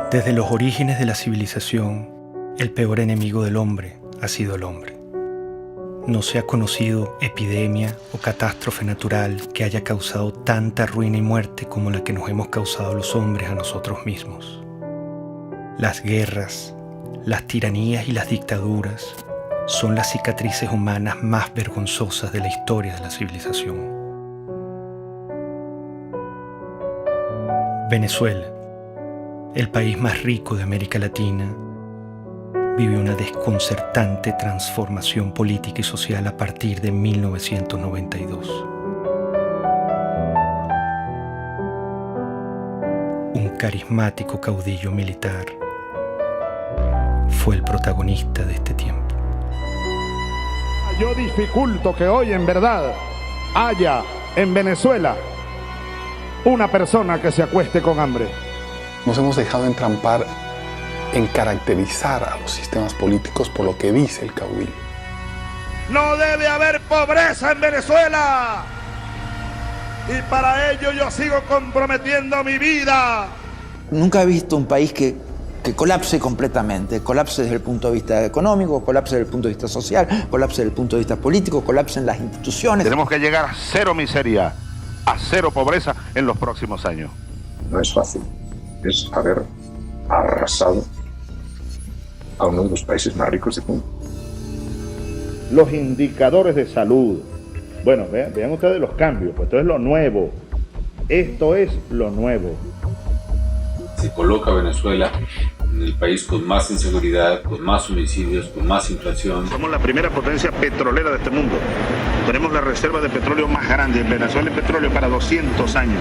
Desde los orígenes de la civilización, el peor enemigo del hombre ha sido el hombre. No se ha conocido epidemia o catástrofe natural que haya causado tanta ruina y muerte como la que nos hemos causado los hombres a nosotros mismos. Las guerras, las tiranías y las dictaduras son las cicatrices humanas más vergonzosas de la historia de la civilización. Venezuela, el país más rico de América Latina, vive una desconcertante transformación política y social a partir de 1992. Un carismático caudillo militar fue el protagonista de este tiempo. Yo dificulto que hoy en verdad haya en Venezuela una persona que se acueste con hambre. Nos hemos dejado entrampar en caracterizar a los sistemas políticos por lo que dice el caudillo. No debe haber pobreza en Venezuela. Y para ello yo sigo comprometiendo mi vida. Nunca he visto un país que colapse completamente. Colapse desde el punto de vista económico, colapse desde el punto de vista social, colapse desde el punto de vista político, colapse en las instituciones. Tenemos que llegar a cero miseria, a cero pobreza en los próximos años. No es fácil. Es haber arrasado a uno de los países más ricos del mundo. Los indicadores de salud. Bueno, vean ustedes los cambios, pues esto es lo nuevo. Esto es lo nuevo. Se coloca a Venezuela en el país con más inseguridad, con más homicidios, con más inflación. Somos la primera potencia petrolera de este mundo. Tenemos la reserva de petróleo más grande. En Venezuela hay petróleo para 200 años.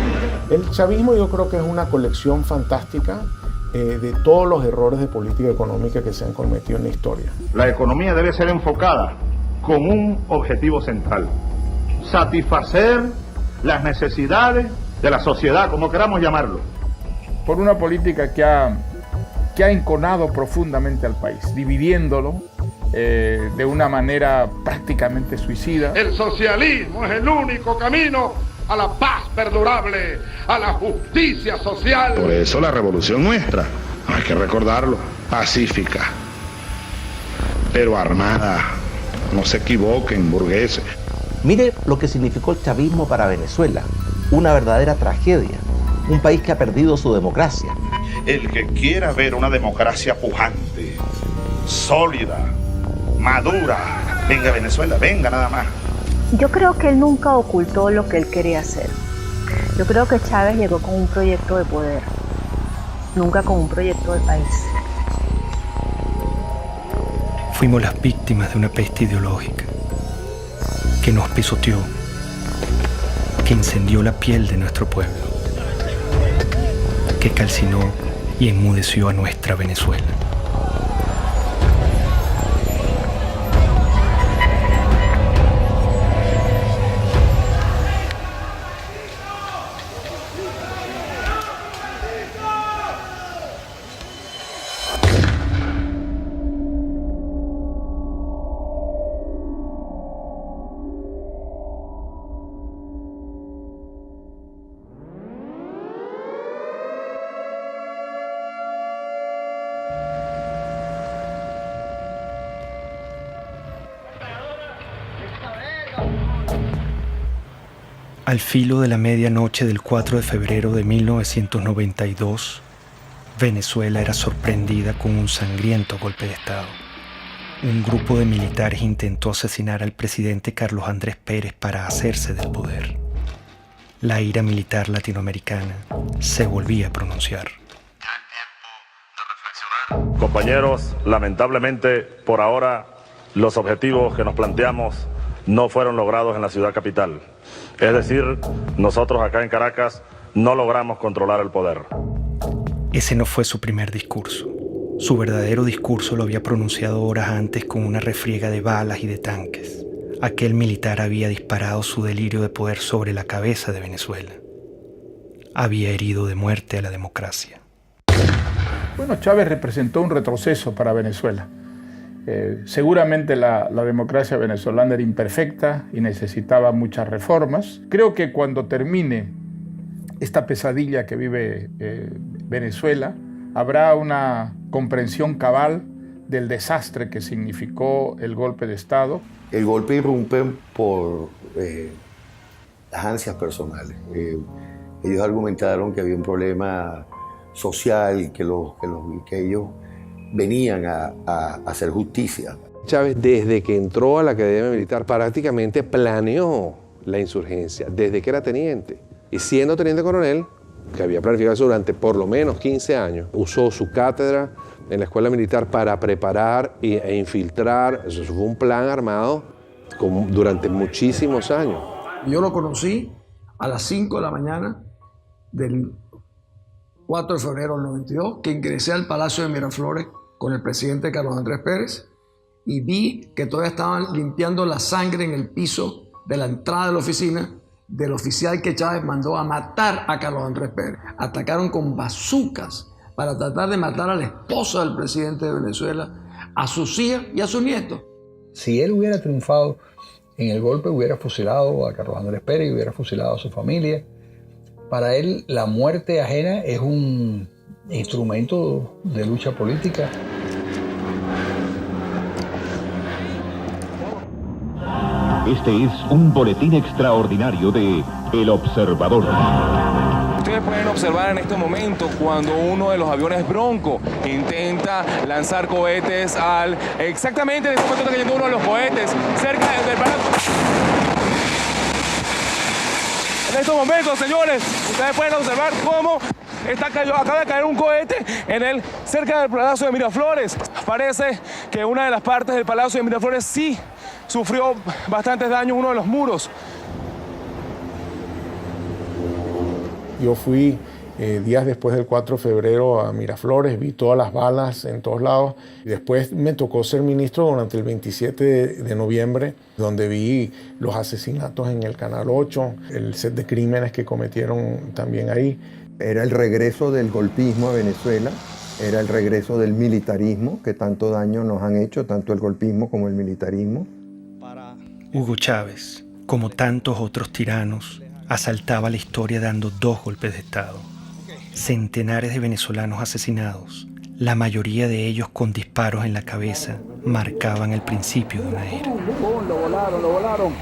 El chavismo yo creo que es una colección fantástica de todos los errores de política económica que se han cometido en la historia. La economía debe ser enfocada con un objetivo central: satisfacer las necesidades de la sociedad, como queramos llamarlo. Por una política que ha enconado profundamente al país, dividiéndolo de una manera prácticamente suicida. El socialismo es el único camino a la paz perdurable, a la justicia social. Por eso la revolución nuestra, hay que recordarlo, pacífica, pero armada. No se equivoquen, burgueses. Mire lo que significó el chavismo para Venezuela. Una verdadera tragedia. Un país que ha perdido su democracia. El que quiera ver una democracia pujante, sólida, madura, venga a Venezuela, venga nada más. Yo creo que él nunca ocultó lo que él quería hacer. Yo creo que Chávez llegó con un proyecto de poder, nunca con un proyecto de país. Fuimos las víctimas de una peste ideológica que nos pisoteó, que incendió la piel de nuestro pueblo, que calcinó y enmudeció a nuestra Venezuela. Al filo de la medianoche del 4 de febrero de 1992, Venezuela era sorprendida con un sangriento golpe de Estado. Un grupo de militares intentó asesinar al presidente Carlos Andrés Pérez para hacerse del poder. La ira militar latinoamericana se volvía a pronunciar. Compañeros, lamentablemente, por ahora, los objetivos que nos planteamos no fueron logrados en la ciudad capital. Es decir, nosotros acá en Caracas no logramos controlar el poder. Ese no fue su primer discurso. Su verdadero discurso lo había pronunciado horas antes con una refriega de balas y de tanques. Aquel militar había disparado su delirio de poder sobre la cabeza de Venezuela. Había herido de muerte a la democracia. Bueno, Chávez representó un retroceso para Venezuela. Seguramente la democracia venezolana era imperfecta y necesitaba muchas reformas. Creo que cuando termine esta pesadilla que vive Venezuela, habrá una comprensión cabal del desastre que significó el golpe de Estado. El golpe irrumpe por las ansias personales. Ellos argumentaron que había un problema social, que ellos venían a hacer justicia. Chávez, desde que entró a la Academia Militar, prácticamente planeó la insurgencia, desde que era teniente. Y siendo teniente coronel, que había planificado eso durante por lo menos 15 años, usó su cátedra en la escuela militar para preparar e infiltrar. Eso fue un plan armado durante muchísimos años. Yo lo conocí a las 5 de la mañana del 4 de febrero del 92, que ingresé al Palacio de Miraflores con el presidente Carlos Andrés Pérez y vi que todavía estaban limpiando la sangre en el piso de la entrada de la oficina del oficial que Chávez mandó a matar a Carlos Andrés Pérez. Atacaron con bazucas para tratar de matar a la esposa del presidente de Venezuela, a sus hijas y a sus nietos. Si él hubiera triunfado en el golpe, hubiera fusilado a Carlos Andrés Pérez y hubiera fusilado a su familia. Para él, la muerte ajena es un instrumento de lucha política. Este es un boletín extraordinario de El Observador. Ustedes pueden observar en este momento cuando uno de los aviones Bronco intenta lanzar cohetes exactamente en este momento está cayendo uno de los cohetes cerca del Palacio. En estos momentos, señores, ustedes pueden observar cómo acaba de caer un cohete cerca del Palacio de Miraflores. Parece que una de las partes del Palacio de Miraflores sí sufrió bastantes daños, uno de los muros. Yo fui días después del 4 de febrero a Miraflores, vi todas las balas en todos lados. Y después me tocó ser ministro durante el 27 de noviembre, donde vi los asesinatos en el Canal 8, el set de crímenes que cometieron también ahí. Era el regreso del golpismo a Venezuela, era el regreso del militarismo, que tanto daño nos han hecho, tanto el golpismo como el militarismo. Hugo Chávez, como tantos otros tiranos, asaltaba la historia dando 2 golpes de Estado. Centenares de venezolanos asesinados, la mayoría de ellos con disparos en la cabeza, marcaban el principio de una era. Lo volaron.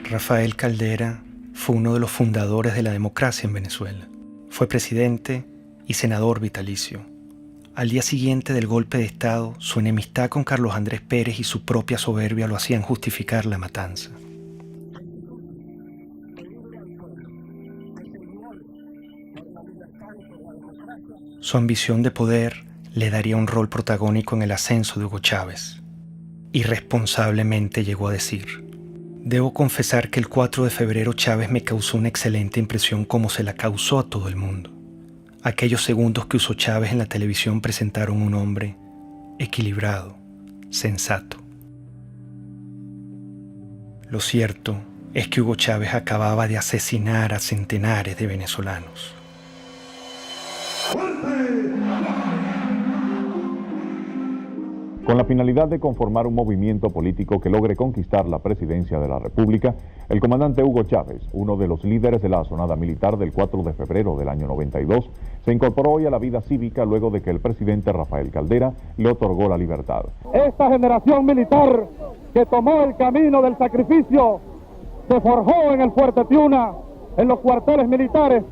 Rafael Caldera fue uno de los fundadores de la democracia en Venezuela. Fue presidente y senador vitalicio. Al día siguiente del golpe de Estado, su enemistad con Carlos Andrés Pérez y su propia soberbia lo hacían justificar la matanza. Su ambición de poder le daría un rol protagónico en el ascenso de Hugo Chávez. Irresponsablemente llegó a decir: «Debo confesar que el 4 de febrero Chávez me causó una excelente impresión como se la causó a todo el mundo. Aquellos segundos que usó Chávez en la televisión presentaron un hombre equilibrado, sensato». Lo cierto es que Hugo Chávez acababa de asesinar a centenares de venezolanos. Con la finalidad de conformar un movimiento político que logre conquistar la presidencia de la República, el comandante Hugo Chávez, uno de los líderes de la asonada militar del 4 de febrero del año 92, se incorporó hoy a la vida cívica luego de que el presidente Rafael Caldera le otorgó la libertad. Esta generación militar que tomó el camino del sacrificio, se forjó en el Fuerte Tiuna, en los cuarteles militares,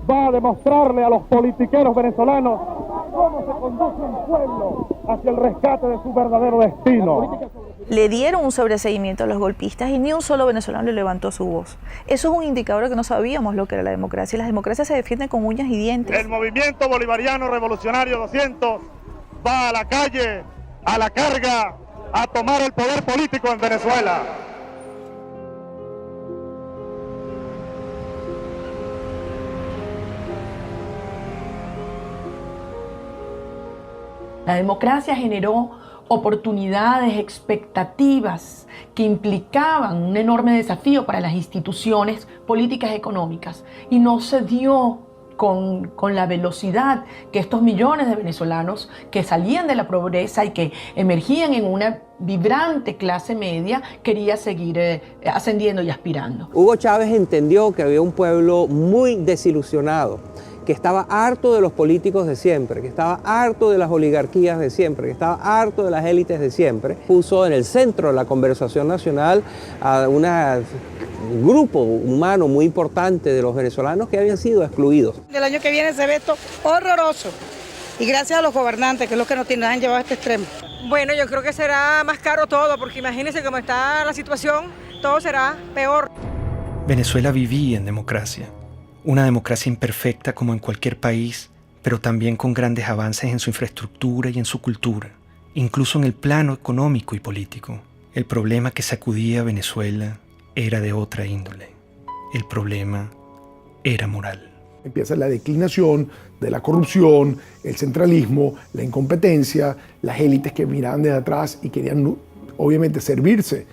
va a demostrarle a los politiqueros venezolanos cómo se conduce un pueblo hacia el rescate de su verdadero destino. Le dieron un sobreseguimiento a los golpistas y ni un solo venezolano le levantó su voz. Eso es un indicador de que no sabíamos lo que era la democracia. Y las democracias se defienden con uñas y dientes. El movimiento bolivariano revolucionario 200 va a la calle, a la carga, a tomar el poder político en Venezuela. La democracia generó oportunidades, expectativas que implicaban un enorme desafío para las instituciones políticas y económicas y no se dio con la velocidad que estos millones de venezolanos que salían de la pobreza y que emergían en una vibrante clase media quería seguir ascendiendo y aspirando. Hugo Chávez entendió que había un pueblo muy desilusionado, que estaba harto de los políticos de siempre, que estaba harto de las oligarquías de siempre, que estaba harto de las élites de siempre. Puso en el centro de la conversación nacional a un grupo humano muy importante de los venezolanos que habían sido excluidos. El año que viene se ve esto horroroso y gracias a los gobernantes, que es lo que nos han llevado a este extremo. Bueno, yo creo que será más caro todo, porque imagínense cómo está la situación, todo será peor. Venezuela vivía en democracia. Una democracia imperfecta como en cualquier país, pero también con grandes avances en su infraestructura y en su cultura, incluso en el plano económico y político. El problema que sacudía a Venezuela era de otra índole. El problema era moral. Empieza la declinación de la corrupción, el centralismo, la incompetencia, las élites que miraban desde atrás y querían obviamente servirse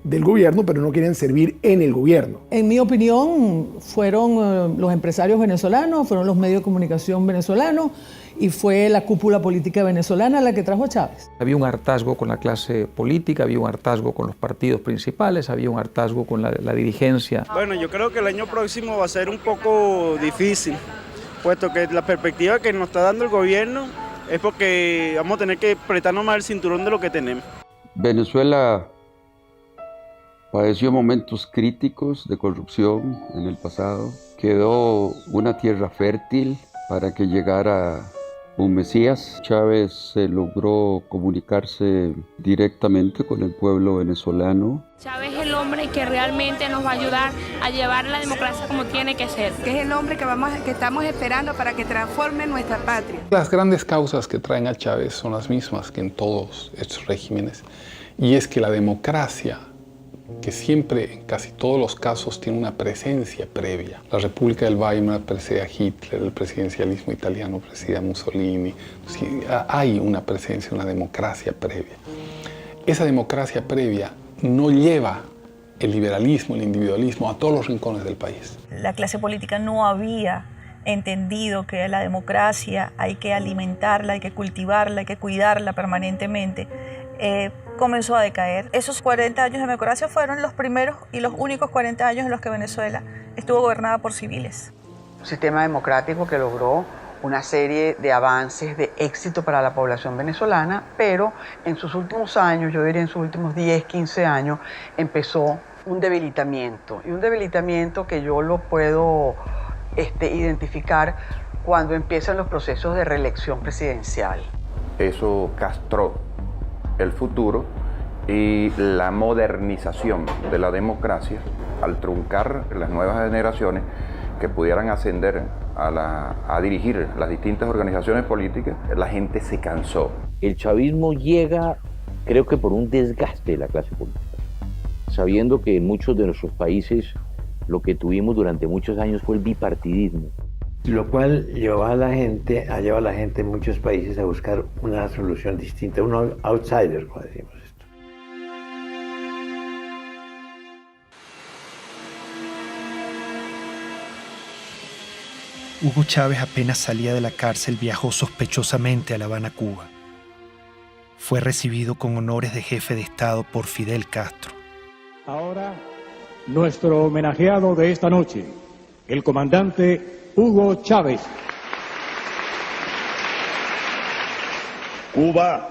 del gobierno, pero no querían servir en el gobierno. En mi opinión, fueron los empresarios venezolanos, fueron los medios de comunicación venezolanos y fue la cúpula política venezolana la que trajo a Chávez. Había un hartazgo con la clase política, había un hartazgo con los partidos principales, había un hartazgo con la dirigencia. Bueno, yo creo que el año próximo va a ser un poco difícil, puesto que la perspectiva que nos está dando el gobierno es porque vamos a tener que apretarnos más el cinturón de lo que tenemos. Venezuela padeció momentos críticos de corrupción en el pasado. Quedó una tierra fértil para que llegara un Mesías. Chávez logró comunicarse directamente con el pueblo venezolano. Chávez es el hombre que realmente nos va a ayudar a llevar la democracia como tiene que ser. Que es el hombre que estamos esperando para que transforme nuestra patria. Las grandes causas que traen a Chávez son las mismas que en todos estos regímenes. Y es que la democracia, que siempre, en casi todos los casos, tiene una presencia previa. La República del Weimar precede a Hitler, el presidencialismo italiano precede a Mussolini. Sí, hay una presencia, una democracia previa. Esa democracia previa no lleva el liberalismo, el individualismo a todos los rincones del país. La clase política no había entendido que la democracia hay que alimentarla, hay que cultivarla, hay que cuidarla permanentemente. Comenzó a decaer. Esos 40 años de democracia fueron los primeros y los únicos 40 años en los que Venezuela estuvo gobernada por civiles. Un sistema democrático que logró una serie de avances de éxito para la población venezolana, pero en sus últimos años, yo diría en sus últimos 10, 15 años, empezó un debilitamiento. Y un debilitamiento que yo lo puedo identificar cuando empiezan los procesos de reelección presidencial. Eso castró el futuro y la modernización de la democracia al truncar las nuevas generaciones que pudieran ascender a dirigir las distintas organizaciones políticas. La gente se cansó. El chavismo llega, creo que por un desgaste de la clase política, sabiendo que en muchos de nuestros países lo que tuvimos durante muchos años fue el bipartidismo. Lo cual ha llevado a la gente en muchos países a buscar una solución distinta, un outsider, como decimos esto. Hugo Chávez apenas salía de la cárcel viajó sospechosamente a La Habana, Cuba. Fue recibido con honores de jefe de Estado por Fidel Castro. Ahora, nuestro homenajeado de esta noche, el comandante Hugo Chávez. Cuba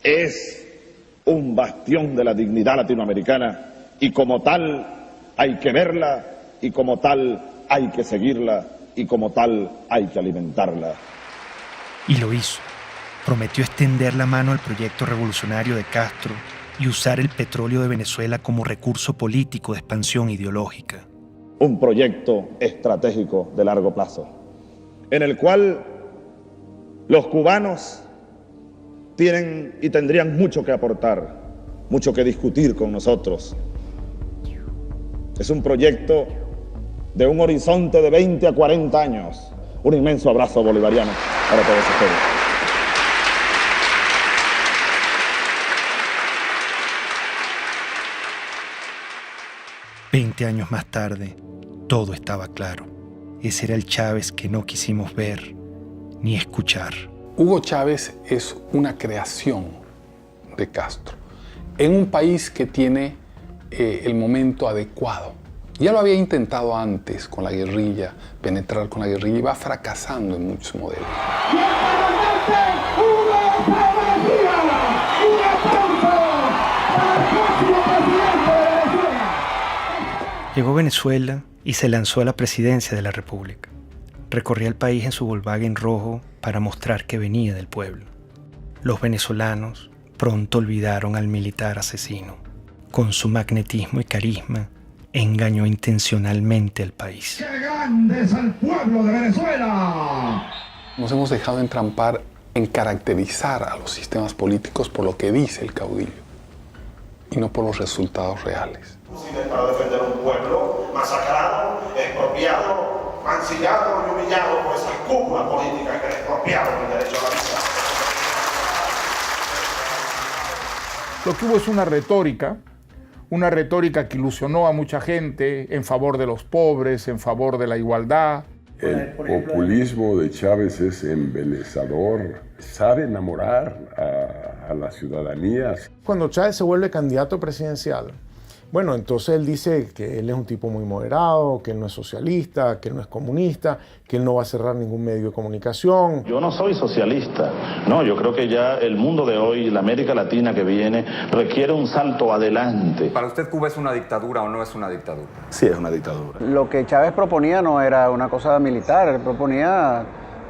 es un bastión de la dignidad latinoamericana y como tal hay que verla y como tal hay que seguirla y como tal hay que alimentarla. Y lo hizo. Prometió extender la mano al proyecto revolucionario de Castro y usar el petróleo de Venezuela como recurso político de expansión ideológica. Un proyecto estratégico de largo plazo, en el cual los cubanos tienen y tendrían mucho que aportar, mucho que discutir con nosotros. Es un proyecto de un horizonte de 20 a 40 años. Un inmenso abrazo bolivariano para todos ustedes. «20 años más tarde, todo estaba claro. Ese era el Chávez que no quisimos ver ni escuchar. Hugo Chávez es una creación de Castro en un país que tiene el momento adecuado. Ya lo había intentado antes con la guerrilla, penetrar con la guerrilla, y va fracasando en muchos modelos. Llegó a Venezuela y se lanzó a la presidencia de la República. Recorría el país en su Volkswagen rojo para mostrar que venía del pueblo. Los venezolanos pronto olvidaron al militar asesino. Con su magnetismo y carisma, engañó intencionalmente al país. ¡Qué grande es el pueblo de Venezuela! Nos hemos dejado entrampar en caracterizar a los sistemas políticos por lo que dice el caudillo y no por los resultados reales. Para defender un pueblo masacrado, expropiado, mancillado y humillado por esas cúpulas políticas que expropiaron el derecho a la vida. Lo que hubo es una retórica que ilusionó a mucha gente en favor de los pobres, en favor de la igualdad. El populismo de Chávez es embelezador, sabe enamorar a la ciudadanía. Cuando Chávez se vuelve candidato presidencial, bueno, entonces él dice que él es un tipo muy moderado, que él no es socialista, que él no es comunista, que él no va a cerrar ningún medio de comunicación. Yo no soy socialista, no, yo creo que ya el mundo de hoy, la América Latina que viene, requiere un salto adelante. ¿Para usted Cuba es una dictadura o no es una dictadura? Sí, es una dictadura. Lo que Chávez proponía no era una cosa militar, él proponía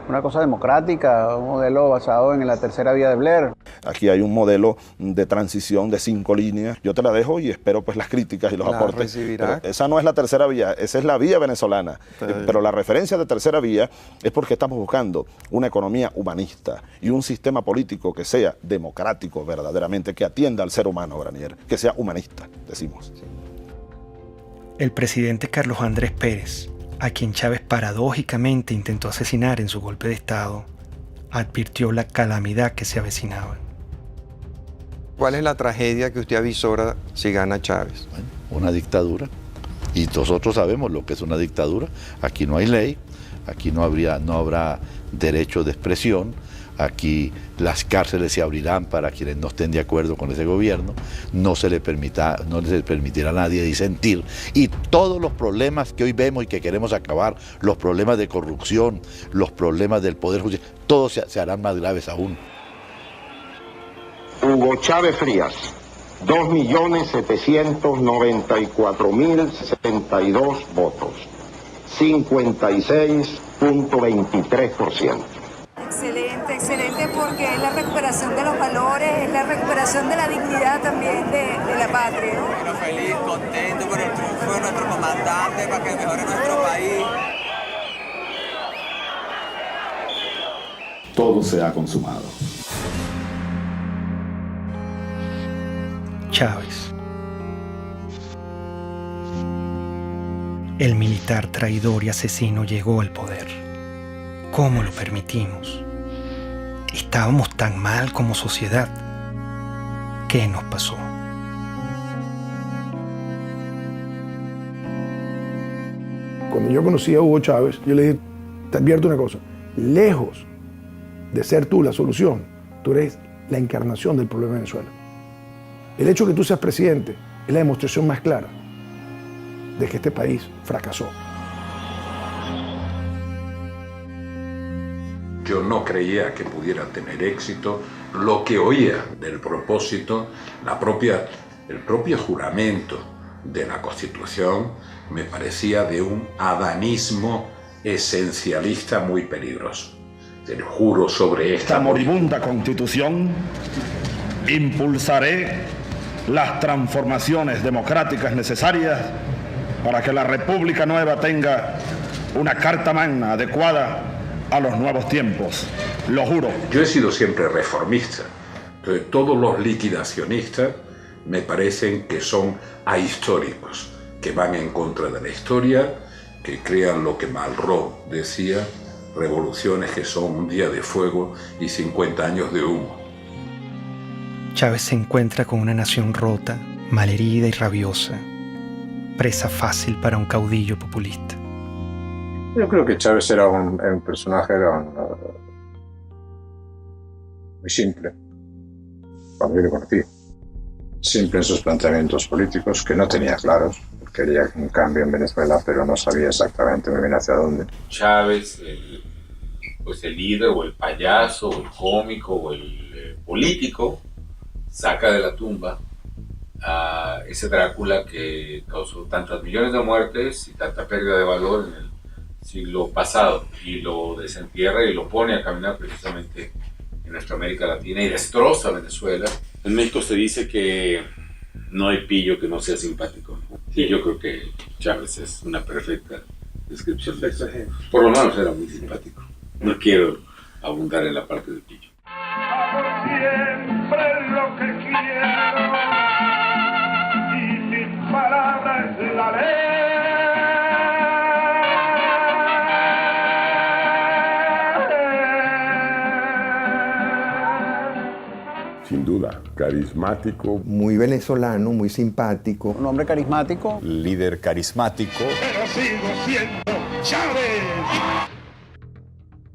una cosa democrática, un modelo basado en la tercera vía de Blair. Aquí hay un modelo de transición de 5 líneas. Yo te la dejo y espero pues las críticas y los aportes. Pero esa no es la tercera vía, esa es la vía venezolana. Pero la referencia de tercera vía es porque estamos buscando una economía humanista y un sistema político que sea democrático verdaderamente, que atienda al ser humano, Granier, que sea humanista, decimos. El presidente Carlos Andrés Pérez, a quien Chávez paradójicamente intentó asesinar en su golpe de Estado, advirtió la calamidad que se avecinaba. ¿Cuál es la tragedia que usted avisora si gana Chávez? Bueno, una dictadura. Y nosotros sabemos lo que es una dictadura. Aquí no hay ley, aquí no habrá derecho de expresión, aquí las cárceles se abrirán para quienes no estén de acuerdo con ese gobierno, no se le permitirá a nadie disentir, y todos los problemas que hoy vemos y que queremos acabar, los problemas de corrupción, los problemas del poder judicial, todos se harán más graves aún. Hugo Chávez Frías, 2.794.062 votos, 56.23%. Excelente, excelente, porque es la recuperación de los valores, es la recuperación de la dignidad también de la patria, ¿no? Bueno, feliz, contento con el triunfo de nuestro comandante para que mejore nuestro país. Todo se ha consumado. Chávez. El militar traidor y asesino llegó al poder. ¿Cómo lo permitimos? ¿Estábamos tan mal como sociedad? ¿Qué nos pasó? Cuando yo conocí a Hugo Chávez, yo le dije, te advierto una cosa, lejos de ser tú la solución, tú eres la encarnación del problema de Venezuela. El hecho de que tú seas presidente es la demostración más clara de que este país fracasó. Yo no creía que pudiera tener éxito. Lo que oía del propósito, el propio juramento de la Constitución, me parecía de un adanismo esencialista muy peligroso. Te lo juro sobre esta moribunda Constitución, impulsaré las transformaciones democráticas necesarias para que la República Nueva tenga una carta magna adecuada a los nuevos tiempos, lo juro. Yo he sido siempre reformista, entonces todos los liquidacionistas me parecen que son ahistóricos, que van en contra de la historia, que crean lo que Malraux decía, revoluciones que son un día de fuego y 50 años de humo. Chávez se encuentra con una nación rota, malherida y rabiosa, presa fácil para un caudillo populista. Yo creo que Chávez era un personaje muy simple, cuando yo lo conocí. Simple en sus planteamientos políticos, que no tenía claros. Quería un cambio en Venezuela, pero no sabía exactamente muy bien hacia dónde. Chávez, el líder o el payaso o el cómico o el político, saca de la tumba a ese Drácula que causó tantas millones de muertes y tanta pérdida de valor en el siglo pasado, y lo desentierra y lo pone a caminar precisamente en nuestra América Latina y destroza Venezuela. En México se dice que no hay pillo que no sea simpático, y yo creo que Chávez es una perfecta descripción de eso. Por lo menos era muy simpático. No quiero abundar en la parte del pillo. Siempre lo que quiero y mis palabras es la ley. Sin duda, carismático. Muy venezolano, muy simpático. Un hombre carismático. Líder carismático. Pero sigo siendo Chávez.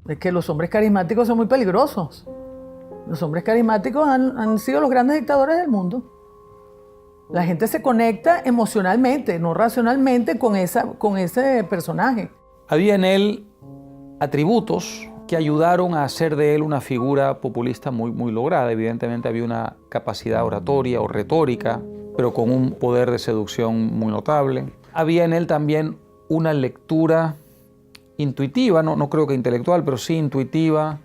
Es que los hombres carismáticos son muy peligrosos. Los hombres carismáticos han sido los grandes dictadores del mundo. La gente se conecta emocionalmente, no racionalmente, con ese personaje. Había en él atributos que ayudaron a hacer de él una figura populista muy lograda. Evidentemente había una capacidad oratoria o retórica, pero con un poder de seducción muy notable. Había en él también una lectura intuitiva, no creo que intelectual, pero sí intuitiva,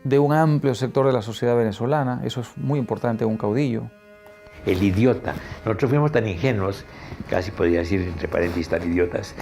de un amplio sector de la sociedad venezolana. Eso es muy importante en un caudillo. El idiota. Nosotros fuimos tan ingenuos, casi podría decir entre paréntesis tan idiotas,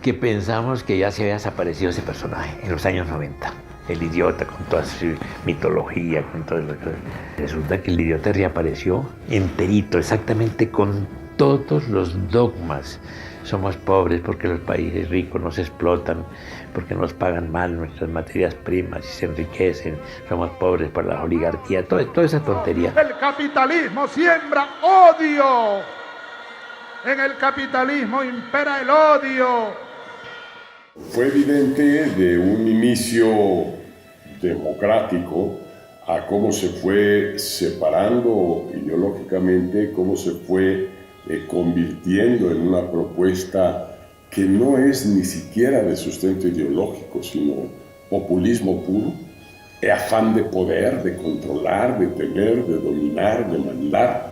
que pensamos que ya se había desaparecido ese personaje en los años 90. El idiota, con toda su mitología, con todo lo que... Resulta que el idiota reapareció enterito, exactamente con todos los dogmas. Somos pobres porque los países ricos nos explotan, porque nos pagan mal nuestras materias primas y se enriquecen. Somos pobres por las oligarquías, toda esa tontería. El capitalismo siembra odio. En el capitalismo impera el odio. Fue evidente de un inicio democrático a cómo se fue separando ideológicamente, cómo se fue convirtiendo en una propuesta que no es ni siquiera de sustento ideológico, sino populismo puro, afán de poder, de controlar, de tener, de dominar, de mandar.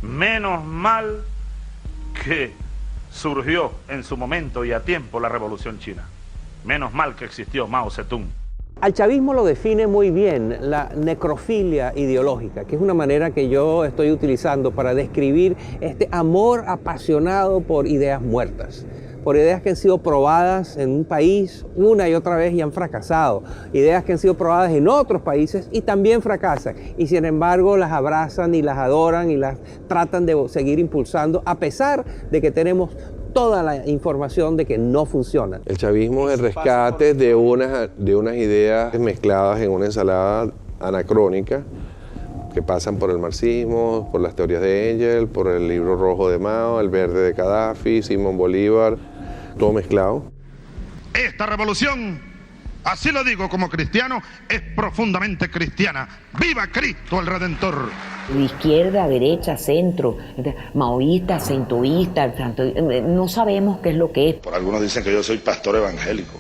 Menos mal que surgió en su momento y a tiempo la Revolución China. Menos mal que existió Mao Zedong. Al chavismo lo define muy bien la necrofilia ideológica, que es una manera que yo estoy utilizando para describir este amor apasionado por ideas muertas, por ideas que han sido probadas en un país una y otra vez y han fracasado, ideas que han sido probadas en otros países y también fracasan, y sin embargo las abrazan y las adoran y las tratan de seguir impulsando a pesar de que tenemos toda la información de que no funciona. El chavismo es el rescate de unas ideas mezcladas en una ensalada anacrónica que pasan por el marxismo, por las teorías de Engels, por el libro rojo de Mao, el verde de Gaddafi, Simón Bolívar, todo mezclado. Esta revolución, así lo digo como cristiano, es profundamente cristiana. ¡Viva Cristo el Redentor! De izquierda, derecha, centro, maoísta, centoísta, no sabemos qué es lo que es. Por algunos dicen que yo soy pastor evangélico.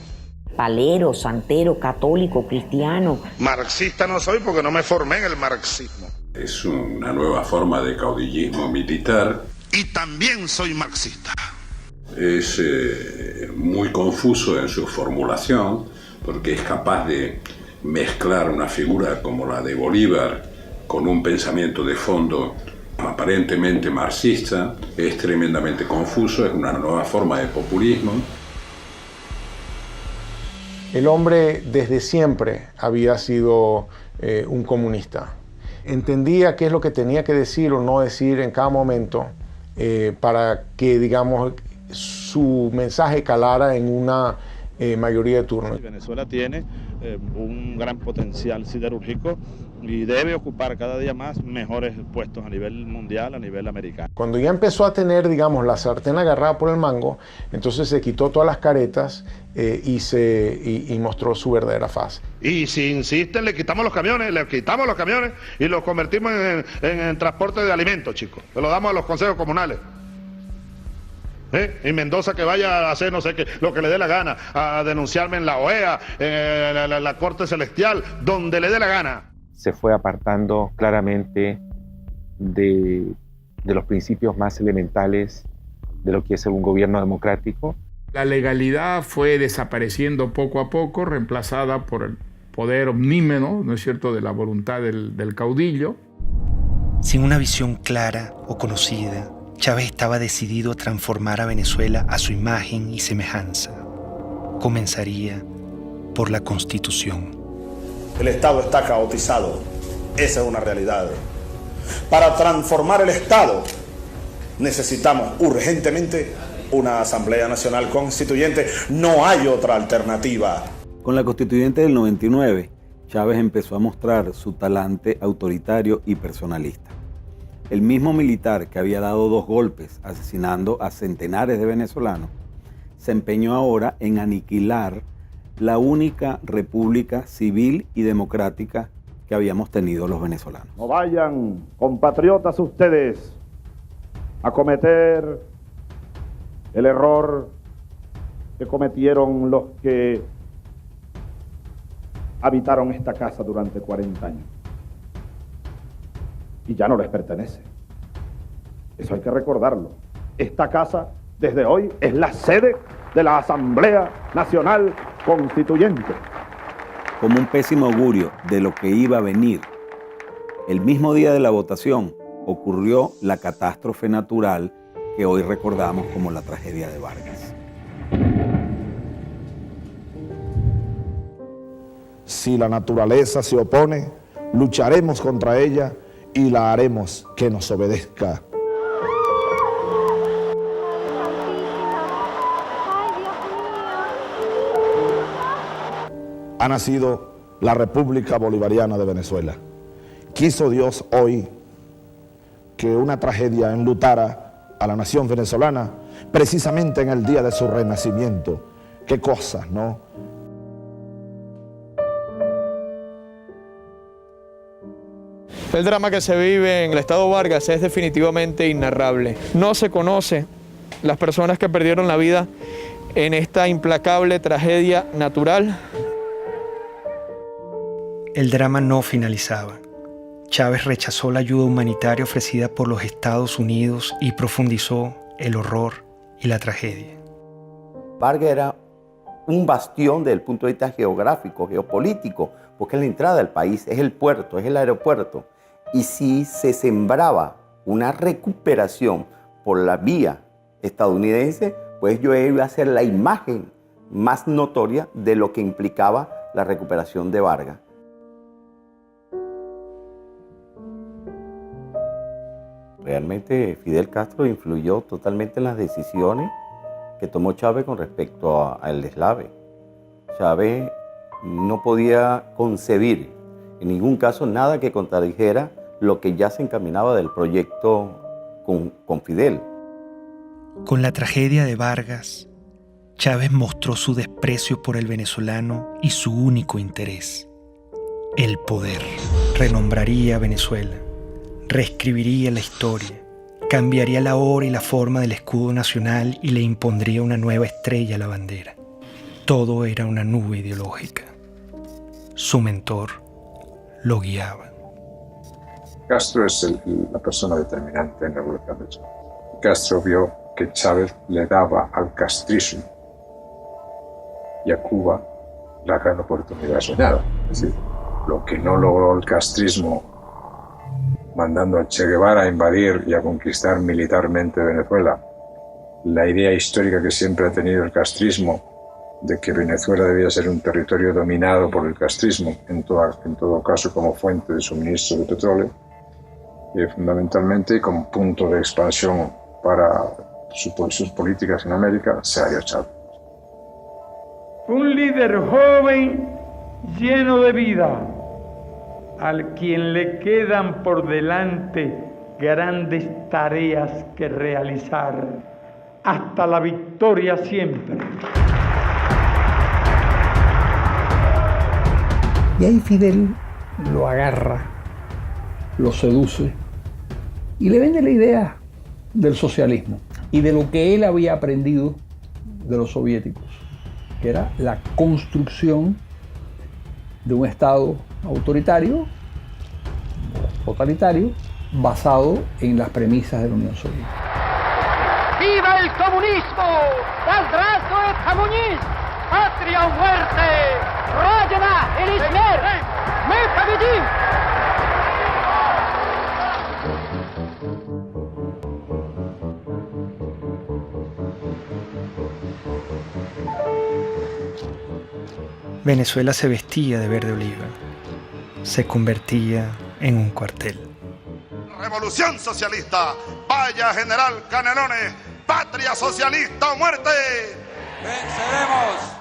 Palero, santero, católico, cristiano. Marxista no soy porque no me formé en el marxismo. Es una nueva forma de caudillismo militar. Y también soy marxista. Es muy confuso en su formulación porque es capaz de mezclar una figura como la de Bolívar con un pensamiento de fondo aparentemente marxista. Es tremendamente confuso, es una nueva forma de populismo. El hombre desde siempre había sido un comunista. Entendía qué es lo que tenía que decir o no decir en cada momento para que, digamos, su mensaje calara en una mayoría de turnos. Venezuela tiene un gran potencial siderúrgico y debe ocupar cada día más mejores puestos a nivel mundial, a nivel americano. Cuando ya empezó a tener, digamos, la sartén agarrada por el mango, entonces se quitó todas las caretas y mostró su verdadera faz. Y si insisten, le quitamos los camiones y los convertimos en transporte de alimentos, chicos. Se lo damos a los consejos comunales. Y Mendoza que vaya a hacer no sé qué, lo que le dé la gana, a denunciarme en la OEA, en la Corte Celestial, donde le dé la gana. Se fue apartando claramente de los principios más elementales de lo que es un gobierno democrático. La legalidad fue desapareciendo poco a poco, reemplazada por el poder omnímodo, ¿no es cierto?, de la voluntad del caudillo. Sin una visión clara o conocida, Chávez estaba decidido a transformar a Venezuela a su imagen y semejanza. Comenzaría por la Constitución. El Estado está caotizado, esa es una realidad. Para transformar el Estado necesitamos urgentemente una Asamblea Nacional Constituyente, no hay otra alternativa. Con la Constituyente del 99, Chávez empezó a mostrar su talante autoritario y personalista. El mismo militar que había dado 2 golpes asesinando a centenares de venezolanos, se empeñó ahora en aniquilar la única república civil y democrática que habíamos tenido los venezolanos. No vayan, compatriotas, ustedes a cometer el error que cometieron los que habitaron esta casa durante 40 años. Y ya no les pertenece. Eso hay que recordarlo. Esta casa, desde hoy, es la sede de la Asamblea Nacional Constituyente. Como un pésimo augurio de lo que iba a venir, el mismo día de la votación ocurrió la catástrofe natural que hoy recordamos como la tragedia de Vargas. Si la naturaleza se opone, lucharemos contra ella y la haremos que nos obedezca. Ha nacido la República Bolivariana de Venezuela. Quiso Dios hoy que una tragedia enlutara a la nación venezolana precisamente en el día de su renacimiento. Qué cosas, ¿no? El drama que se vive en el estado Vargas es definitivamente inarrable. No se conoce las personas que perdieron la vida en esta implacable tragedia natural. El drama no finalizaba. Chávez rechazó la ayuda humanitaria ofrecida por los Estados Unidos y profundizó el horror y la tragedia. Vargas era un bastión desde el punto de vista geográfico, geopolítico, porque es la entrada del país, es el puerto, es el aeropuerto. Y si se sembraba una recuperación por la vía estadounidense, pues yo iba a ser la imagen más notoria de lo que implicaba la recuperación de Vargas. Realmente Fidel Castro influyó totalmente en las decisiones que tomó Chávez con respecto al deslave. Chávez no podía concebir en ningún caso nada que contradijera lo que ya se encaminaba del proyecto con Fidel. Con la tragedia de Vargas, Chávez mostró su desprecio por el venezolano y su único interés, el poder. Renombraría a Venezuela, reescribiría la historia, cambiaría la hora y la forma del escudo nacional y le impondría una nueva estrella a la bandera. Todo era una nube ideológica. Su mentor lo guiaba. Castro es la persona determinante en la revolución de Chávez. Castro vio que Chávez le daba al castrismo y a Cuba la gran oportunidad soñada. Es decir, lo que no logró el castrismo mandando a Che Guevara a invadir y a conquistar militarmente Venezuela, la idea histórica que siempre ha tenido el castrismo de que Venezuela debía ser un territorio dominado por el castrismo, en todo caso como fuente de suministro de petróleo, y fundamentalmente como punto de expansión para sus políticas en América, se ha dio Chávez. Un líder joven lleno de vida, al quien le quedan por delante grandes tareas que realizar, hasta la victoria siempre. Y ahí Fidel lo agarra, lo seduce y le vende la idea del socialismo y de lo que él había aprendido de los soviéticos, que era la construcción de un Estado autoritario, totalitario, basado en las premisas de la Unión Soviética. ¡Viva el comunismo! ¡Здравствует коммунизм! ¡Patria o muerte! ¡Родина или смерть! ¡Мы победим! Venezuela se vestía de verde oliva, se convertía en un cuartel. Revolución socialista, vaya general Canelones, patria socialista o muerte. ¡Venceremos!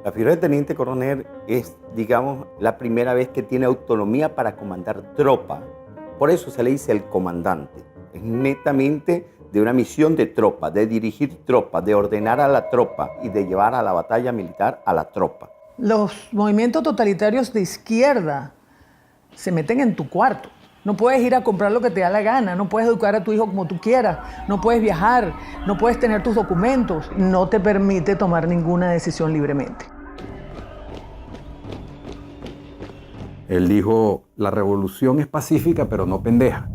La figura de teniente coronel es, digamos, la primera vez que tiene autonomía para comandar tropa. Por eso se le dice el comandante. Es netamente de una misión de tropa, de dirigir tropa, de ordenar a la tropa y de llevar a la batalla militar a la tropa. Los movimientos totalitarios de izquierda se meten en tu cuarto. No puedes ir a comprar lo que te da la gana, no puedes educar a tu hijo como tú quieras, no puedes viajar, no puedes tener tus documentos. No te permite tomar ninguna decisión libremente. Él dijo, la revolución es pacífica pero no pendeja,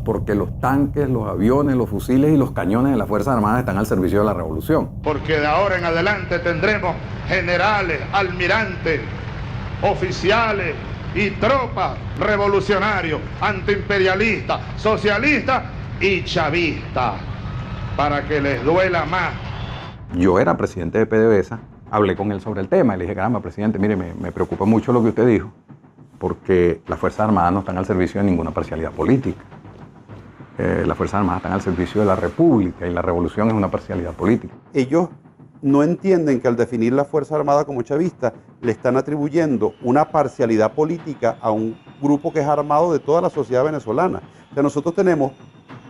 porque los tanques, los aviones, los fusiles y los cañones de las Fuerzas Armadas están al servicio de la revolución. Porque de ahora en adelante tendremos generales, almirantes, oficiales y tropas revolucionarios, antiimperialistas, socialistas y chavistas, para que les duela más. Yo era presidente de PDVSA, hablé con él sobre el tema y le dije, caramba, presidente, mire, me preocupa mucho lo que usted dijo, porque las Fuerzas Armadas no están al servicio de ninguna parcialidad política. Las Fuerzas Armadas están al servicio de la República y la revolución es una parcialidad política. Ellos no entienden que al definir la Fuerza Armada como chavista le están atribuyendo una parcialidad política a un grupo que es armado de toda la sociedad venezolana. O sea, nosotros tenemos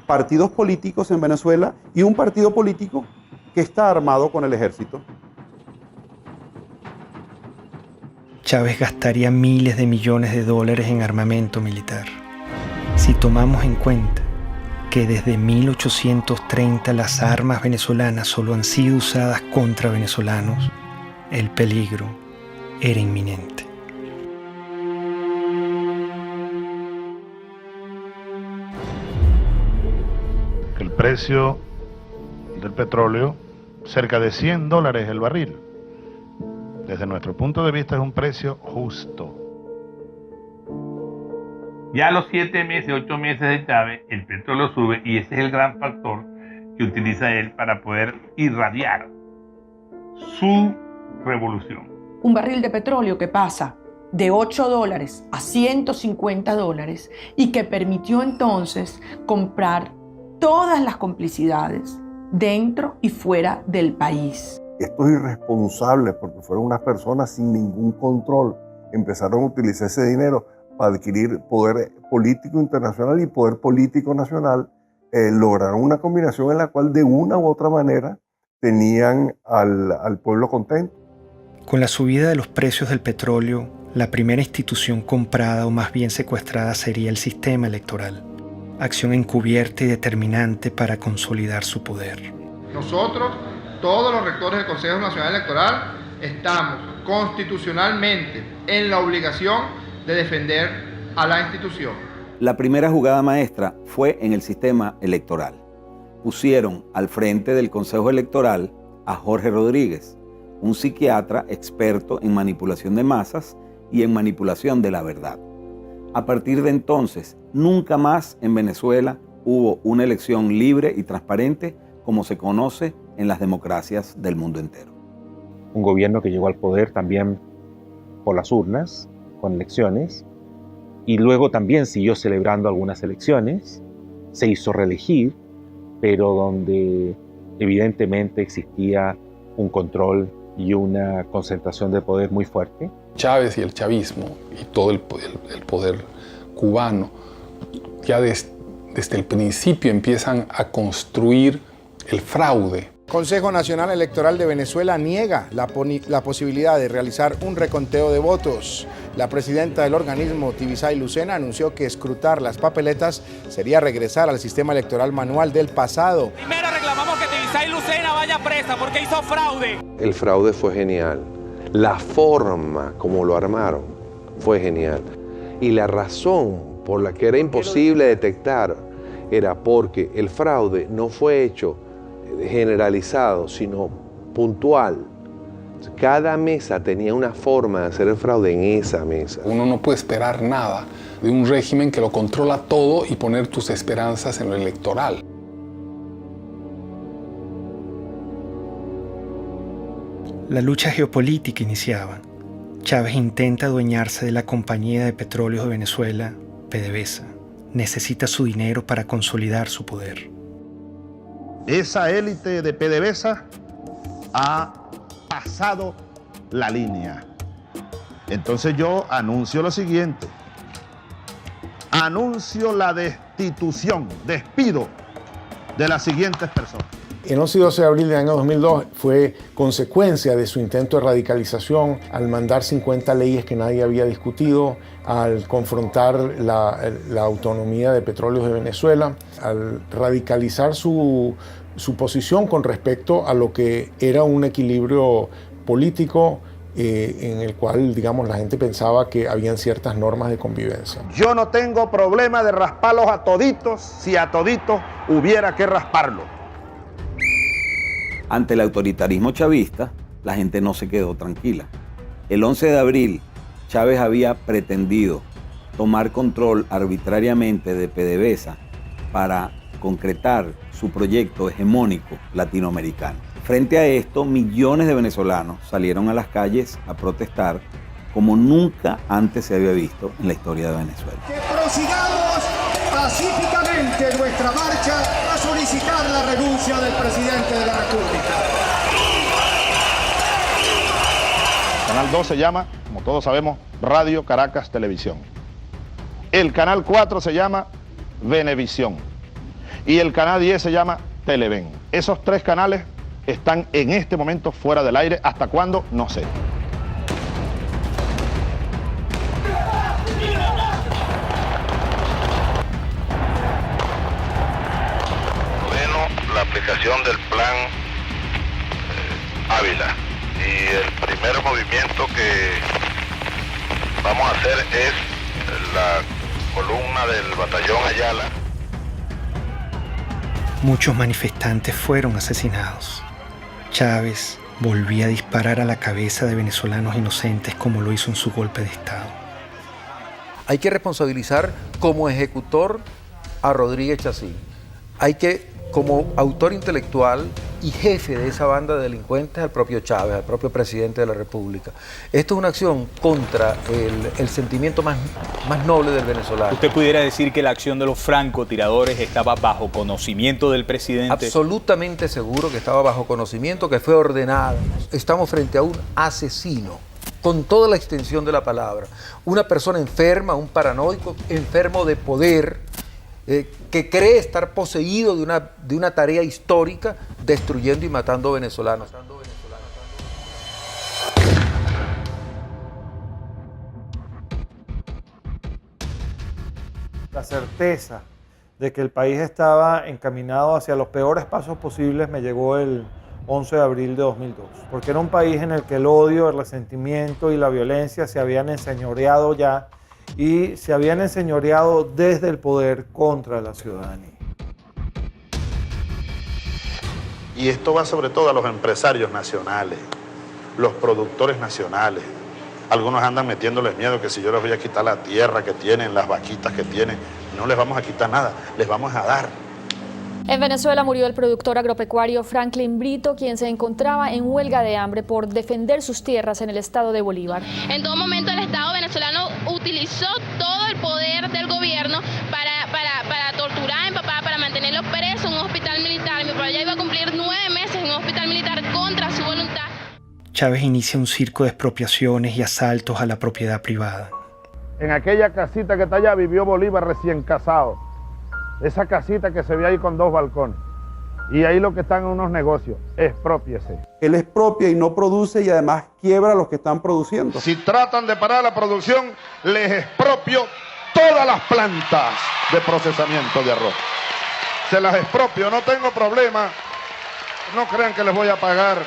partidos políticos en Venezuela y un partido político que está armado con el ejército. Chávez gastaría miles de millones de dólares en armamento militar. Si tomamos en cuenta que desde 1830 las armas venezolanas solo han sido usadas contra venezolanos, el peligro era inminente. El precio del petróleo, cerca de $100 el barril. Desde nuestro punto de vista es un precio justo. Ya a los 7 meses, 8 meses de Chávez, el petróleo sube y ese es el gran factor que utiliza él para poder irradiar su revolución. Un barril de petróleo que pasa de $8 a $150 y que permitió entonces comprar todas las complicidades dentro y fuera del país. Estos irresponsables, porque fueron unas personas sin ningún control, empezaron a utilizar ese dinero para adquirir poder político internacional y poder político nacional, lograron una combinación en la cual de una u otra manera tenían al pueblo contento. Con la subida de los precios del petróleo, la primera institución comprada o más bien secuestrada sería el sistema electoral, acción encubierta y determinante para consolidar su poder. Nosotros, todos los rectores del Consejo Nacional Electoral, estamos constitucionalmente en la obligación de defender a la institución. La primera jugada maestra fue en el sistema electoral. Pusieron al frente del Consejo Electoral a Jorge Rodríguez, un psiquiatra experto en manipulación de masas y en manipulación de la verdad. A partir de entonces, nunca más en Venezuela hubo una elección libre y transparente como se conoce en las democracias del mundo entero. Un gobierno que llegó al poder también por las urnas, con elecciones, y luego también siguió celebrando algunas elecciones, se hizo reelegir, pero donde evidentemente existía un control y una concentración de poder muy fuerte. Chávez y el chavismo y todo el poder cubano ya desde el principio empiezan a construir el fraude. Consejo Nacional Electoral de Venezuela niega la posibilidad de realizar un reconteo de votos. La presidenta del organismo, Tibisay Lucena, anunció que escrutar las papeletas sería regresar al sistema electoral manual del pasado. Primero reclamamos que Tibisay Lucena vaya presa porque hizo fraude. El fraude fue genial. La forma como lo armaron fue genial. Y la razón por la que era imposible detectar era porque el fraude no fue hecho generalizado, sino puntual. Cada mesa tenía una forma de hacer el fraude en esa mesa. Uno no puede esperar nada de un régimen que lo controla todo y poner tus esperanzas en lo electoral. La lucha geopolítica iniciaba. Chávez intenta adueñarse de la Compañía de Petróleos de Venezuela, PDVSA. Necesita su dinero para consolidar su poder. Esa élite de PDVSA ha pasado la línea. Entonces yo anuncio lo siguiente. Anuncio la destitución, despido de las siguientes personas. El 11 y 12 de abril del año 2002 fue consecuencia de su intento de radicalización al mandar 50 leyes que nadie había discutido, al confrontar la autonomía de Petróleos de Venezuela, al radicalizar su posición con respecto a lo que era un equilibrio político en el cual, digamos, la gente pensaba que habían ciertas normas de convivencia. Yo no tengo problema de rasparlos a toditos si a toditos hubiera que rasparlo. Ante el autoritarismo chavista, la gente no se quedó tranquila. El 11 de abril, Chávez había pretendido tomar control arbitrariamente de PDVSA para concretar su proyecto hegemónico latinoamericano. Frente a esto, millones de venezolanos salieron a las calles a protestar como nunca antes se había visto en la historia de Venezuela. Que prosigamos pacíficamente nuestra marcha a solicitar la renuncia del presidente de la República. El canal 2 se llama, como todos sabemos, Radio Caracas Televisión. El canal 4 se llama Venevisión. Y el canal 10 se llama Televen. Esos tres canales están en este momento fuera del aire. ¿Hasta cuándo? No sé. La aplicación del plan Ávila. Y el primer movimiento que vamos a hacer es la columna del batallón Ayala. Muchos manifestantes fueron asesinados. Chávez volvía a disparar a la cabeza de venezolanos inocentes como lo hizo en su golpe de Estado. Hay que responsabilizar como ejecutor a Rodríguez Chacín. Hay que, como autor intelectual y jefe de esa banda de delincuentes, al propio Chávez, al propio presidente de la República. Esto es una acción contra el sentimiento más noble del venezolano. ¿Usted pudiera decir que la acción de los francotiradores estaba bajo conocimiento del presidente? Absolutamente seguro que estaba bajo conocimiento, que fue ordenada. Estamos frente a un asesino, con toda la extensión de la palabra. Una persona enferma, un paranoico, enfermo de poder, que cree estar poseído de una tarea histórica, destruyendo y matando venezolanos. La certeza de que el país estaba encaminado hacia los peores pasos posibles me llegó el 11 de abril de 2002, porque era un país en el que el odio, el resentimiento y la violencia se habían enseñoreado ya, y se habían enseñoreado desde el poder contra la ciudadanía. Y esto va sobre todo a los empresarios nacionales, los productores nacionales. Algunos andan metiéndoles miedo que si yo les voy a quitar la tierra que tienen, las vaquitas que tienen, no les vamos a quitar nada, les vamos a dar. En Venezuela murió el productor agropecuario Franklin Brito, quien se encontraba en huelga de hambre por defender sus tierras en el estado de Bolívar. En todo momento el Estado venezolano utilizó todo el poder del gobierno para torturar a mi papá, para mantenerlo preso en un hospital militar. Mi papá ya iba a cumplir 9 meses en un hospital militar contra su voluntad. Chávez inicia un circo de expropiaciones y asaltos a la propiedad privada. En aquella casita que está allá vivió Bolívar recién casado. Esa casita que se ve ahí con 2 balcones. Y ahí lo que están en unos negocios, exprópiese. Él expropia y no produce y además quiebra a los que están produciendo. Si tratan de parar la producción, les expropio todas las plantas de procesamiento de arroz. Se las expropio, no tengo problema. No crean que les voy a pagar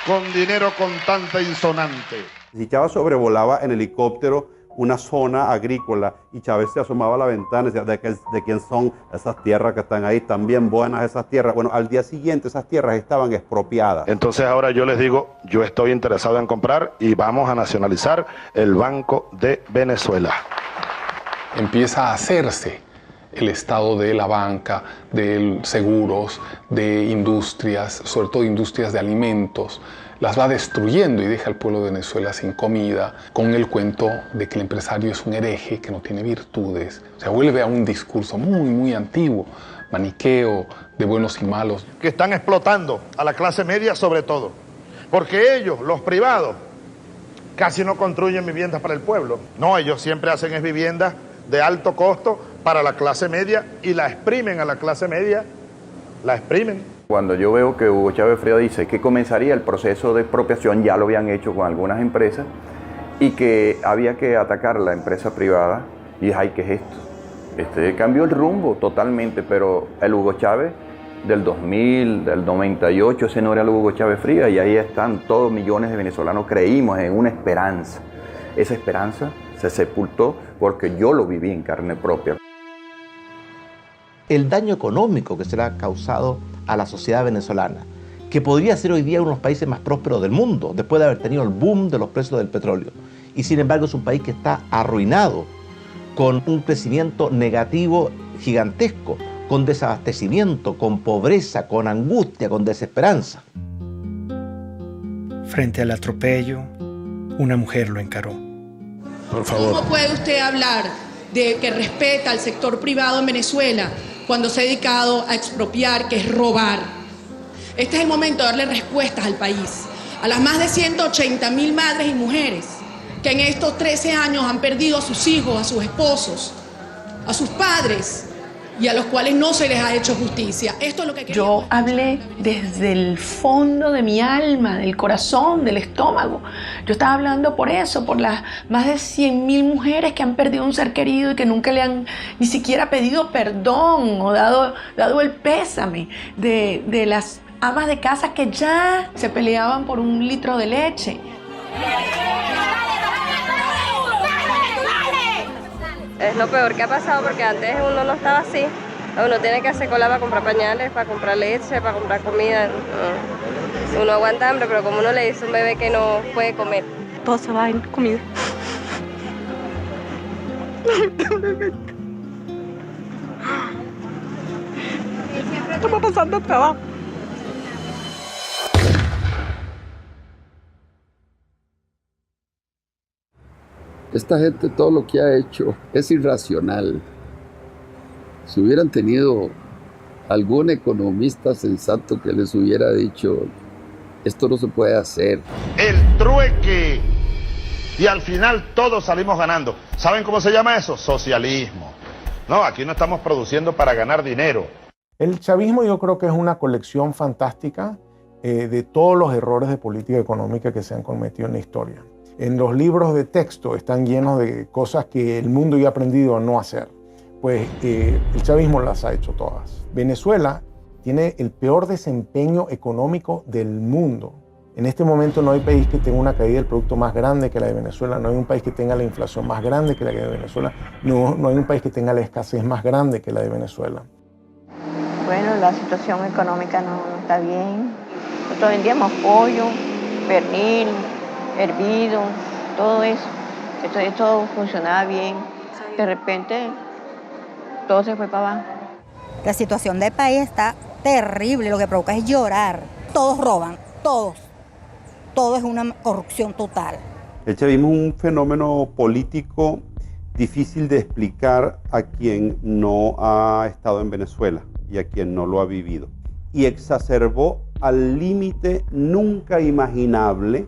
con dinero contante insonante. Si Chávez sobrevolaba en helicóptero una zona agrícola y Chávez se asomaba a la ventana y decía, ¿de quién son esas tierras que están ahí? Están bien buenas esas tierras. Bueno, al día siguiente esas tierras estaban expropiadas. Entonces ahora yo les digo, yo estoy interesado en comprar y vamos a nacionalizar el Banco de Venezuela. Empieza a hacerse el estado de la banca, de seguros, de industrias, sobre todo industrias de alimentos. Las va destruyendo y deja al pueblo de Venezuela sin comida, con el cuento de que el empresario es un hereje, que no tiene virtudes. O sea, vuelve a un discurso muy antiguo, maniqueo, de buenos y malos. Que están explotando a la clase media sobre todo, porque ellos, los privados, casi no construyen viviendas para el pueblo. No, ellos siempre hacen es viviendas de alto costo para la clase media y la exprimen a la clase media, la exprimen. Cuando yo veo que Hugo Chávez Frías dice que comenzaría el proceso de expropiación, ya lo habían hecho con algunas empresas, y que había que atacar la empresa privada, y dije, ay, ¿qué es esto? Cambió el rumbo totalmente, pero el Hugo Chávez del 2000, del 98, ese no era el Hugo Chávez Frías, y ahí están todos millones de venezolanos, creímos en una esperanza. Esa esperanza se sepultó porque yo lo viví en carne propia. El daño económico que se le ha causado a la sociedad venezolana, que podría ser hoy día uno de los países más prósperos del mundo, después de haber tenido el boom de los precios del petróleo. Y sin embargo es un país que está arruinado, con un crecimiento negativo gigantesco, con desabastecimiento, con pobreza, con angustia, con desesperanza. Frente al atropello, una mujer lo encaró. Por favor. ¿Cómo puede usted hablar de que respeta al sector privado en Venezuela cuando se ha dedicado a expropiar, que es robar? Este es el momento de darle respuestas al país, a las más de 180.000 madres y mujeres que en estos 13 años han perdido a sus hijos, a sus esposos, a sus padres, y a los cuales no se les ha hecho justicia. Esto es lo que quería. Yo hablé desde el fondo de mi alma, del corazón, del estómago. Yo estaba hablando por eso, por las más de 100.000 mujeres que han perdido un ser querido y que nunca le han ni siquiera pedido perdón o dado el pésame, de las amas de casa que ya se peleaban por un litro de leche. Es lo peor que ha pasado porque antes uno no estaba así. Uno tiene que hacer cola para comprar pañales, para comprar leche, para comprar comida. Uno aguanta hambre, pero como uno le dice a un bebé que no puede comer. Todo se va en comida. Estamos pasando trabajo. Esta gente todo lo que ha hecho es irracional. Si hubieran tenido algún economista sensato que les hubiera dicho, esto no se puede hacer. El trueque. Y al final todos salimos ganando. ¿Saben cómo se llama eso? Socialismo. No, aquí no estamos produciendo para ganar dinero. El chavismo yo creo que es una colección fantástica de todos los errores de política económica que se han cometido en la historia. En los libros de texto están llenos de cosas que el mundo ya ha aprendido a no hacer. Pues el chavismo las ha hecho todas. Venezuela tiene el peor desempeño económico del mundo. En este momento no hay país que tenga una caída del producto más grande que la de Venezuela, no hay un país que tenga la inflación más grande que la de Venezuela, no hay un país que tenga la escasez más grande que la de Venezuela. Bueno, la situación económica no está bien. Nosotros vendíamos pollo, pernil, hervido, todo eso. Esto funcionaba bien. De repente, todo se fue para abajo. La situación del país está terrible, lo que provoca es llorar. Todos roban, todos. Todo es una corrupción total. El chavismo es un fenómeno político difícil de explicar a quien no ha estado en Venezuela y a quien no lo ha vivido. Y exacerbó al límite nunca imaginable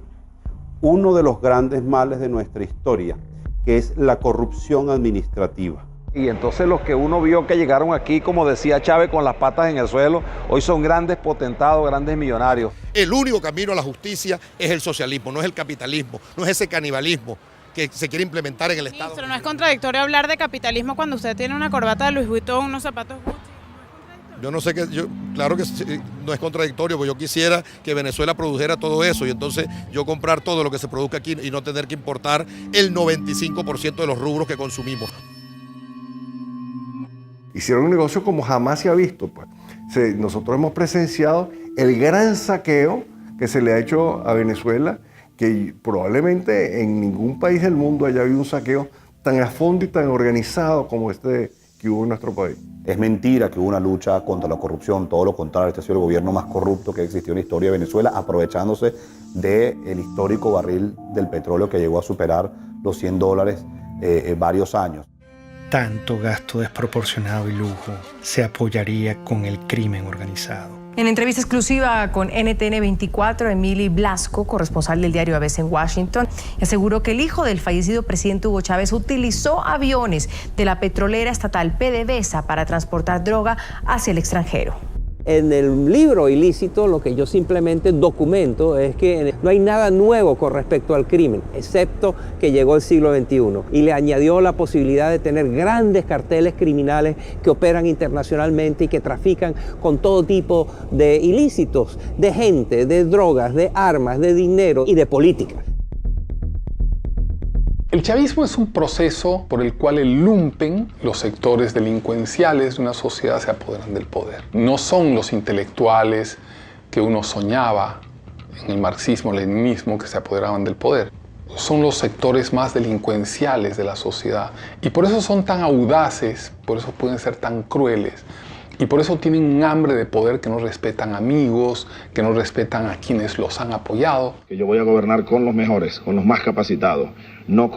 uno de los grandes males de nuestra historia, que es la corrupción administrativa. Y entonces los que uno vio que llegaron aquí, como decía Chávez, con las patas en el suelo, hoy son grandes potentados, grandes millonarios. El único camino a la justicia es el socialismo, no es el capitalismo, no es ese canibalismo que se quiere implementar en el Estado. Ministro, ¿no es contradictorio hablar de capitalismo cuando usted tiene una corbata de Louis Vuitton, unos zapatos Gucci? Yo no sé claro que no es contradictorio, porque yo quisiera que Venezuela produjera todo eso y entonces yo comprar todo lo que se produzca aquí y no tener que importar el 95% de los rubros que consumimos. Hicieron un negocio como jamás se ha visto. Pues. Nosotros hemos presenciado el gran saqueo que se le ha hecho a Venezuela, que probablemente en ningún país del mundo haya habido un saqueo tan a fondo y tan organizado como este que hubo en nuestro país. Es mentira que hubo una lucha contra la corrupción, todo lo contrario, este ha sido el gobierno más corrupto que existió en la historia de Venezuela, aprovechándose del histórico barril del petróleo que llegó a superar los $100 varios años. Tanto gasto desproporcionado y lujo se apoyaría con el crimen organizado. En entrevista exclusiva con NTN 24, Emily Blasco, corresponsal del diario ABC en Washington, aseguró que el hijo del fallecido presidente Hugo Chávez utilizó aviones de la petrolera estatal PDVSA para transportar droga hacia el extranjero. En el libro Ilícito lo que yo simplemente documento es que no hay nada nuevo con respecto al crimen, excepto que llegó el siglo XXI y le añadió la posibilidad de tener grandes carteles criminales que operan internacionalmente y que trafican con todo tipo de ilícitos, de gente, de drogas, de armas, de dinero y de política. El chavismo es un proceso por el cual el lumpen, los sectores delincuenciales de una sociedad se apoderan del poder. No son los intelectuales que uno soñaba en el marxismo-leninismo que se apoderaban del poder. Son los sectores más delincuenciales de la sociedad. Y por eso son tan audaces, por eso pueden ser tan crueles. Y por eso tienen un hambre de poder que no respetan amigos, que no respetan a quienes los han apoyado. Que yo voy a gobernar con los mejores, con los más capacitados. No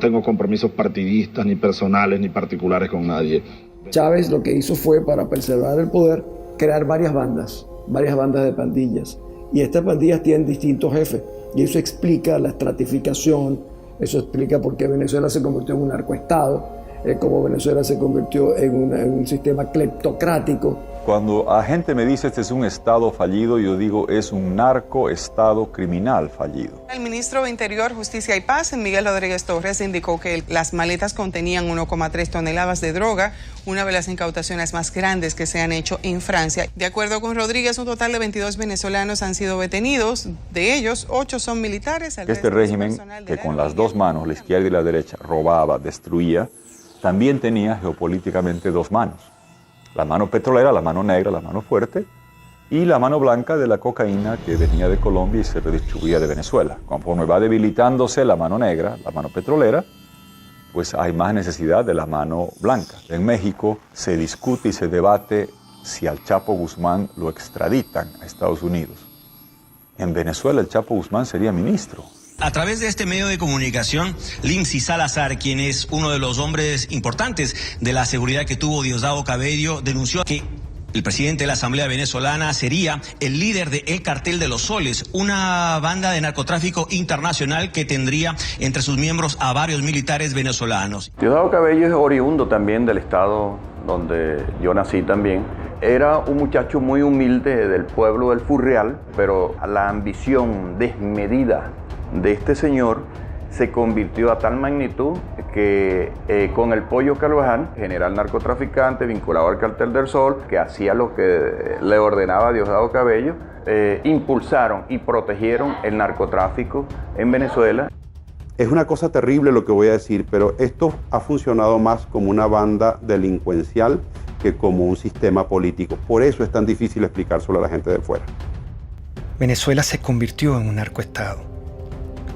tengo compromisos partidistas, ni personales, ni particulares con nadie. Chávez lo que hizo fue, para preservar el poder, crear varias bandas de pandillas. Y estas pandillas tienen distintos jefes. Y eso explica la estratificación, eso explica por qué Venezuela se convirtió en un narcoestado. Como Venezuela se convirtió en un sistema cleptocrático. Cuando la gente me dice este es un estado fallido, yo digo es un narcoestado criminal fallido. El ministro de Interior, Justicia y Paz, Miguel Rodríguez Torres, indicó que las maletas contenían 1,3 toneladas de droga, una de las incautaciones más grandes que se han hecho en Francia. De acuerdo con Rodríguez, un total de 22 venezolanos han sido detenidos, de ellos 8 son militares. Este régimen que con las dos manos, la izquierda y la derecha, robaba, destruía, también tenía geopolíticamente dos manos. La mano petrolera, la mano negra, la mano fuerte, y la mano blanca de la cocaína que venía de Colombia y se redistribuía de Venezuela. Conforme va debilitándose la mano negra, la mano petrolera, pues hay más necesidad de la mano blanca. En México se discute y se debate si al Chapo Guzmán lo extraditan a Estados Unidos. En Venezuela el Chapo Guzmán sería ministro. A través de este medio de comunicación, Lindsay Salazar, quien es uno de los hombres importantes de la seguridad que tuvo Diosdado Cabello, denunció que el presidente de la Asamblea Venezolana sería el líder del Cartel de los Soles, una banda de narcotráfico internacional que tendría entre sus miembros a varios militares venezolanos. Diosdado Cabello es oriundo también del estado donde yo nací también. Era un muchacho muy humilde del pueblo del Furreal, pero la ambición desmedida de este señor se convirtió a tal magnitud que con el Pollo Carvajal, general narcotraficante vinculado al Cartel del Sol, que hacía lo que le ordenaba Diosdado Cabello, impulsaron y protegieron el narcotráfico en Venezuela. Es una cosa terrible lo que voy a decir, pero esto ha funcionado más como una banda delincuencial que como un sistema político. Por eso es tan difícil explicárselo a la gente de fuera. Venezuela se convirtió en un narcoestado.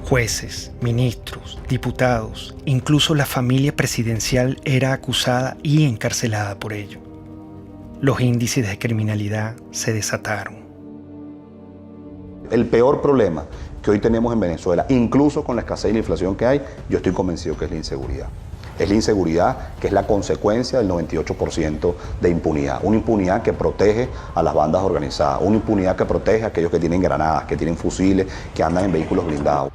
Jueces, ministros, diputados, incluso la familia presidencial era acusada y encarcelada por ello. Los índices de criminalidad se desataron. El peor problema que hoy tenemos en Venezuela, incluso con la escasez y la inflación que hay, yo estoy convencido que es la inseguridad. Es la inseguridad que es la consecuencia del 98% de impunidad. Una impunidad que protege a las bandas organizadas, una impunidad que protege a aquellos que tienen granadas, que tienen fusiles, que andan en vehículos blindados.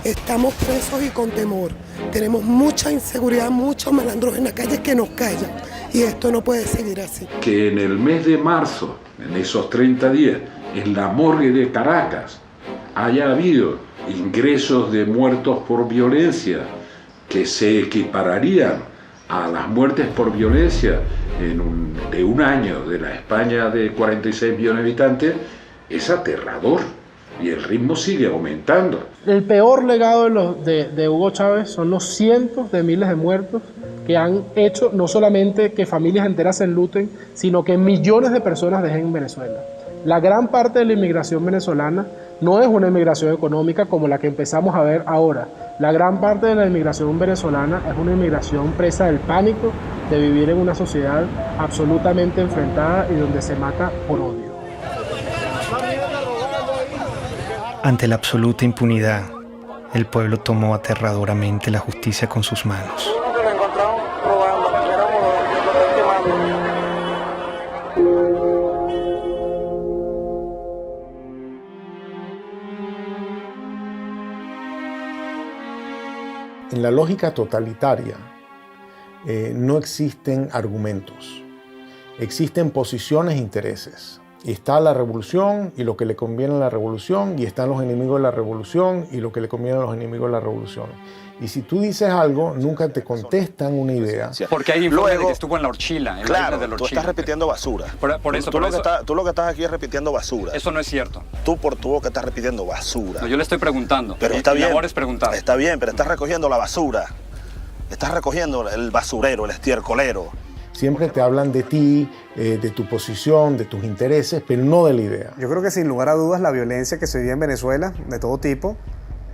Estamos presos y con temor. Tenemos mucha inseguridad, muchos malandros en la calle que nos callan. Y esto no puede seguir así. Que en el mes de marzo, en esos 30 días, en la morgue de Caracas, haya habido ingresos de muertos por violencia que se equipararían a las muertes por violencia de un año de la España de 46 millones de habitantes, es aterrador. Y el ritmo sigue aumentando. El peor legado de Hugo Chávez son los cientos de miles de muertos que han hecho no solamente que familias enteras se enluten, sino que millones de personas dejen Venezuela. La gran parte de la inmigración venezolana no es una inmigración económica como la que empezamos a ver ahora. La gran parte de la inmigración venezolana es una inmigración presa del pánico de vivir en una sociedad absolutamente enfrentada y donde se mata por odio. Ante la absoluta impunidad, el pueblo tomó aterradoramente la justicia con sus manos. En la lógica totalitaria no existen argumentos, existen posiciones e intereses. Está la revolución y lo que le conviene a la revolución, y están los enemigos de la revolución y lo que le conviene a los enemigos de la revolución. Y si tú dices algo, nunca te contestan una idea. Porque hay informes de que estuvo en la Orchila. Claro, tú estás repitiendo basura. Tú lo que estás aquí es repitiendo basura. Eso no es cierto. Tú lo que estás repitiendo basura. No, yo le estoy preguntando. Pero está bien. Mi labor es preguntar. Está bien, pero estás recogiendo la basura. Estás recogiendo el basurero, el estiercolero. Siempre te hablan de ti, de tu posición, de tus intereses, pero no de la idea. Yo creo que sin lugar a dudas la violencia que se vive en Venezuela, de todo tipo,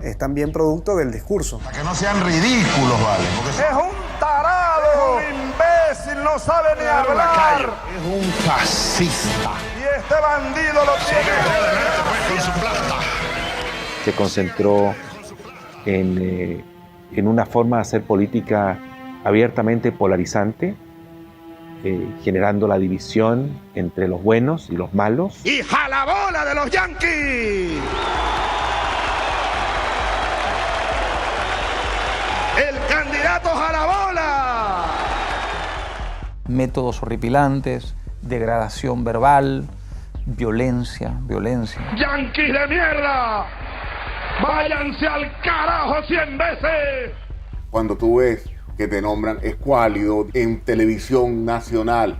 es también producto del discurso. Para que no sean ridículos, ¿vale? Es un tarado, es un imbécil, no sabe ni hablar. Es un fascista. Y este bandido lo tiene con su plata. Se concentró en una forma de hacer política abiertamente polarizante, generando la división entre los buenos y los malos. ¡Y jalabola de los yanquis! ¡El candidato jalabola! Métodos horripilantes, degradación verbal, violencia. ¡Yanquis de mierda! ¡Váyanse al carajo 100 veces! Cuando tú ves que te nombran escuálido en televisión nacional,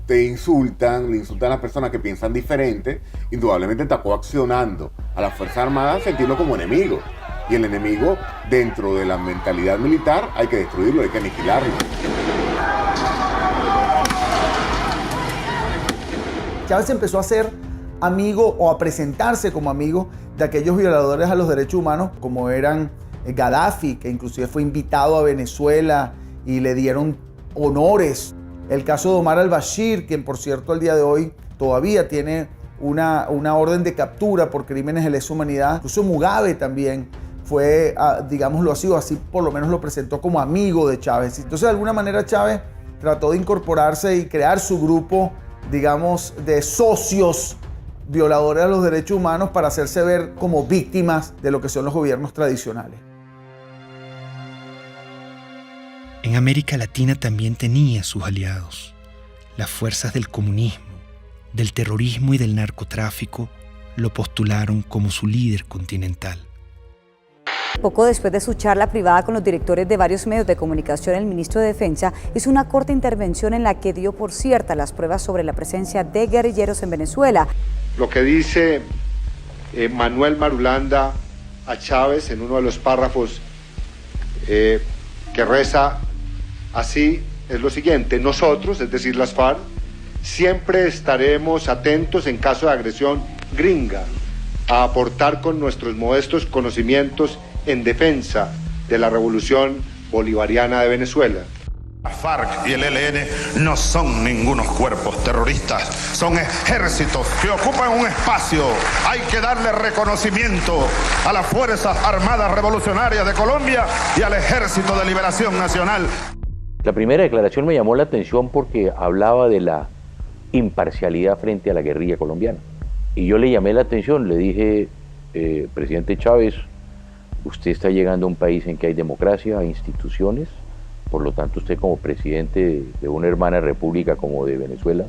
le insultan a las personas que piensan diferente, indudablemente está coaccionando a las Fuerzas Armadas a sentirlo como enemigo. Y el enemigo, dentro de la mentalidad militar, hay que destruirlo, hay que aniquilarlo. Chávez empezó a ser amigo o a presentarse como amigo de aquellos violadores a los derechos humanos, como eran Gaddafi, que inclusive fue invitado a Venezuela y le dieron honores. El caso de Omar al-Bashir, quien por cierto al día de hoy todavía tiene una orden de captura por crímenes de lesa humanidad. Incluso Mugabe también fue, digámoslo así por lo menos lo presentó como amigo de Chávez. Entonces de alguna manera Chávez trató de incorporarse y crear su grupo, digamos, de socios violadores de los derechos humanos para hacerse ver como víctimas de lo que son los gobiernos tradicionales. En América Latina también tenía sus aliados. Las fuerzas del comunismo, del terrorismo y del narcotráfico lo postularon como su líder continental. Poco después de su charla privada con los directores de varios medios de comunicación, el ministro de Defensa hizo una corta intervención en la que dio por cierta las pruebas sobre la presencia de guerrilleros en Venezuela. Lo que dice Manuel Marulanda a Chávez en uno de los párrafos que reza así es lo siguiente: nosotros, es decir las FARC, siempre estaremos atentos en caso de agresión gringa a aportar con nuestros modestos conocimientos en defensa de la revolución bolivariana de Venezuela. La FARC y el ELN no son ningunos cuerpos terroristas, son ejércitos que ocupan un espacio. Hay que darle reconocimiento a las Fuerzas Armadas Revolucionarias de Colombia y al Ejército de Liberación Nacional. La primera declaración me llamó la atención porque hablaba de la imparcialidad frente a la guerrilla colombiana. Y yo le llamé la atención, le dije, presidente Chávez, usted está llegando a un país en que hay democracia, hay instituciones. Por lo tanto, usted como presidente de una hermana república como de Venezuela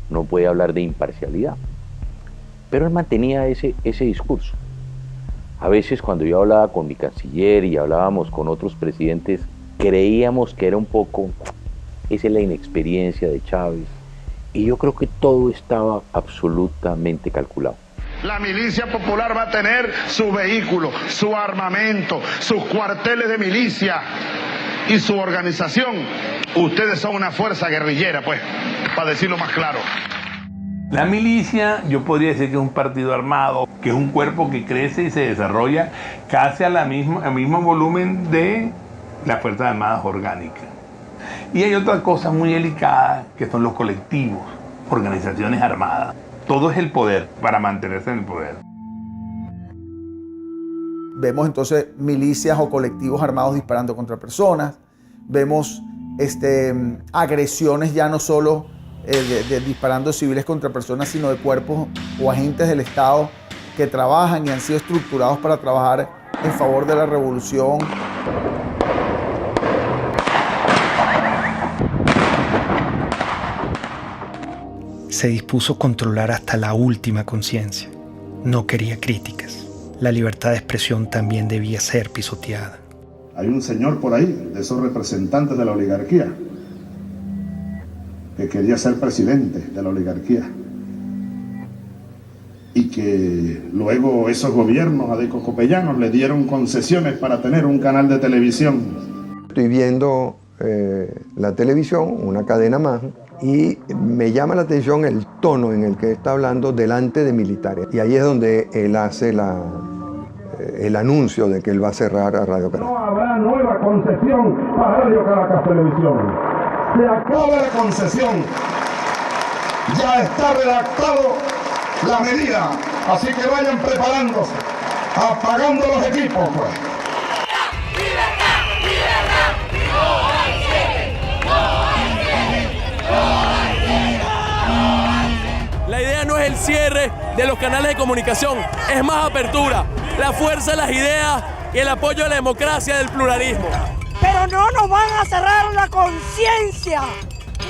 no puede hablar de imparcialidad. Pero él mantenía ese discurso. A veces cuando yo hablaba con mi canciller y hablábamos con otros presidentes, creíamos que era un poco, esa es la inexperiencia de Chávez. Y yo creo que todo estaba absolutamente calculado. La milicia popular va a tener su vehículo, su armamento, sus cuarteles de milicia y su organización. Ustedes son una fuerza guerrillera, pues, para decirlo más claro. La milicia, yo podría decir que es un partido armado, que es un cuerpo que crece y se desarrolla casi al mismo volumen de las Fuerzas Armadas orgánicas. Y hay otra cosa muy delicada, que son los colectivos, organizaciones armadas. Todo es el poder, para mantenerse en el poder. Vemos entonces milicias o colectivos armados disparando contra personas. Vemos agresiones ya no solo de disparando civiles contra personas, sino de cuerpos o agentes del Estado que trabajan y han sido estructurados para trabajar en favor de la revolución. Se dispuso a controlar hasta la última conciencia. No quería críticas. La libertad de expresión también debía ser pisoteada. Hay un señor por ahí, de esos representantes de la oligarquía, que quería ser presidente de la oligarquía. Y que luego esos gobiernos adecocopellanos le dieron concesiones para tener un canal de televisión. Estoy viendo la televisión, una cadena más, y me llama la atención el tono en el que está hablando delante de militares. Y ahí es donde él hace el anuncio de que él va a cerrar a Radio Caracas. No habrá nueva concesión para Radio Caracas Televisión. Se acaba la concesión. Ya está redactado la medida. Así que vayan preparándose, apagando los equipos, pues. La idea no es el cierre de los canales de comunicación, es más apertura, la fuerza de las ideas y el apoyo a la democracia del pluralismo. Pero no nos van a cerrar la conciencia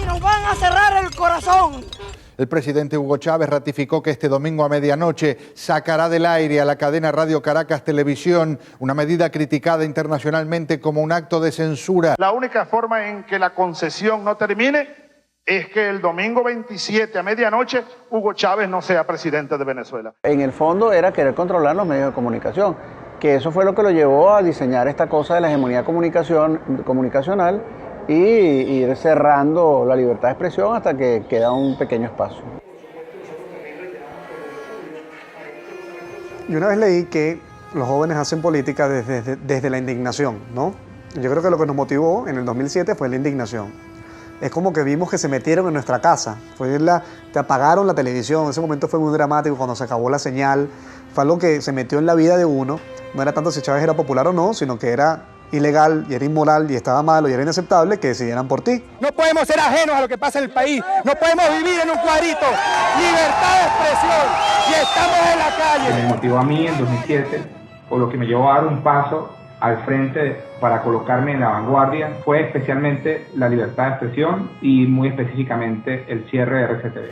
y nos van a cerrar el corazón. El presidente Hugo Chávez ratificó que este domingo a medianoche sacará del aire a la cadena Radio Caracas Televisión, una medida criticada internacionalmente como un acto de censura. La única forma en que la concesión no termine es que el domingo 27 a medianoche Hugo Chávez no sea presidente de Venezuela. En el fondo era querer controlar los medios de comunicación, que eso fue lo que lo llevó a diseñar esta cosa de la hegemonía comunicacional y ir cerrando la libertad de expresión hasta que queda un pequeño espacio. Yo una vez leí que los jóvenes hacen política desde la indignación, ¿no? Yo creo que lo que nos motivó en el 2007 fue la indignación. Es como que vimos que se metieron en nuestra casa, te apagaron la televisión, ese momento fue muy dramático cuando se acabó la señal, fue algo que se metió en la vida de uno, no era tanto si Chávez era popular o no, sino que era ilegal y era inmoral y estaba malo y era inaceptable que decidieran por ti. No podemos ser ajenos a lo que pasa en el país, no podemos vivir en un cuadrito, libertad de expresión y estamos en la calle. Me motivó a mí en 2007, o lo que me llevó a dar un paso al frente para colocarme en la vanguardia, fue especialmente la libertad de expresión y muy específicamente el cierre de RCTV.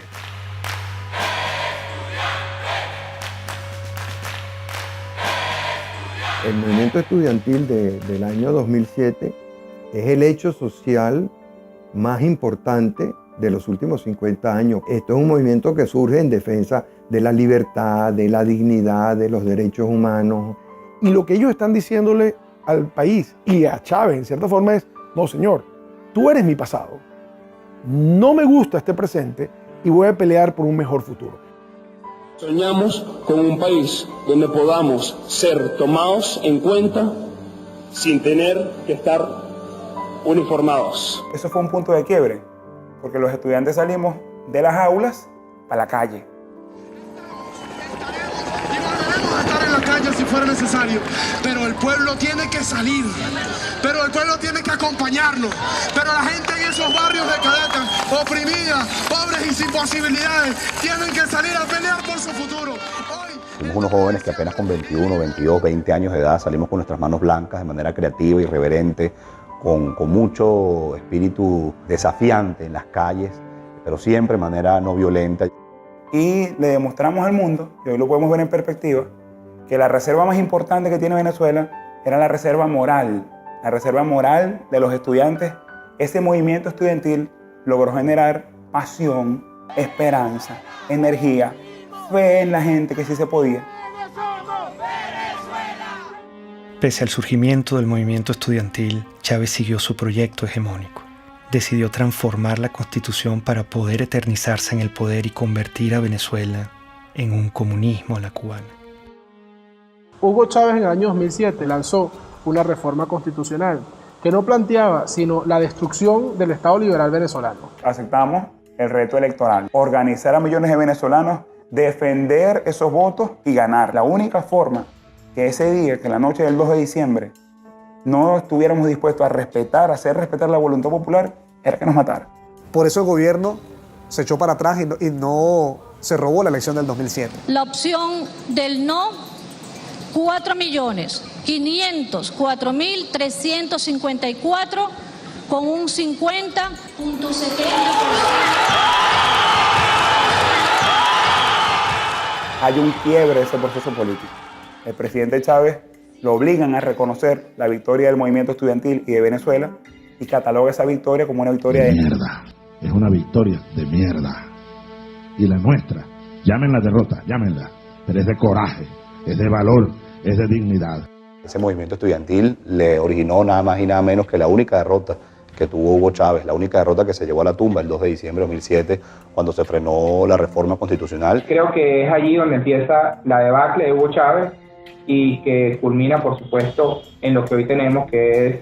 El movimiento estudiantil del año 2007 es el hecho social más importante de los últimos 50 años. Esto es un movimiento que surge en defensa de la libertad, de la dignidad, de los derechos humanos. Y lo que ellos están diciéndole al país y a Chávez, en cierta forma, es: no, señor, tú eres mi pasado. No me gusta este presente y voy a pelear por un mejor futuro. Soñamos con un país donde podamos ser tomados en cuenta sin tener que estar uniformados. Eso fue un punto de quiebre, porque los estudiantes salimos de las aulas a la calle. Estar en la calle si fuera necesario, pero el pueblo tiene que salir, pero el pueblo tiene que acompañarnos, pero la gente en esos barrios de Caracas, oprimida, pobres y sin posibilidades, tienen que salir a pelear por su futuro. Somos unos jóvenes que apenas con 21, 22, 20 años de edad salimos con nuestras manos blancas de manera creativa, irreverente, con mucho espíritu desafiante en las calles, pero siempre de manera no violenta. Y le demostramos al mundo, y hoy lo podemos ver en perspectiva, que la reserva más importante que tiene Venezuela era la reserva moral de los estudiantes. Ese movimiento estudiantil logró generar pasión, esperanza, energía, fe en la gente que sí se podía. Pese al surgimiento del movimiento estudiantil, Chávez siguió su proyecto hegemónico. Decidió transformar la Constitución para poder eternizarse en el poder y convertir a Venezuela en un comunismo a la cubana. Hugo Chávez en el año 2007 lanzó una reforma constitucional que no planteaba sino la destrucción del Estado liberal venezolano. Aceptamos el reto electoral, organizar a millones de venezolanos, defender esos votos y ganar. La única forma que ese día, que la noche del 2 de diciembre, no estuviéramos dispuestos a respetar, a hacer respetar la voluntad popular, era que nos matara. Por eso el gobierno se echó para atrás y no se robó la elección del 2007. La opción del no, 4.504.354 con un 50.70%. Hay un quiebre de ese proceso político. El presidente Chávez lo obligan a reconocer la victoria del movimiento estudiantil y de Venezuela y cataloga esa victoria como una victoria de mierda. Es una victoria de mierda. Y la nuestra, llámenla derrota, llámenla, pero es de coraje, es de valor, es de dignidad. Ese movimiento estudiantil le originó nada más y nada menos que la única derrota que tuvo Hugo Chávez, la única derrota que se llevó a la tumba el 2 de diciembre de 2007, cuando se frenó la reforma constitucional. Creo que es allí donde empieza la debacle de Hugo Chávez y que culmina, por supuesto, en lo que hoy tenemos, que es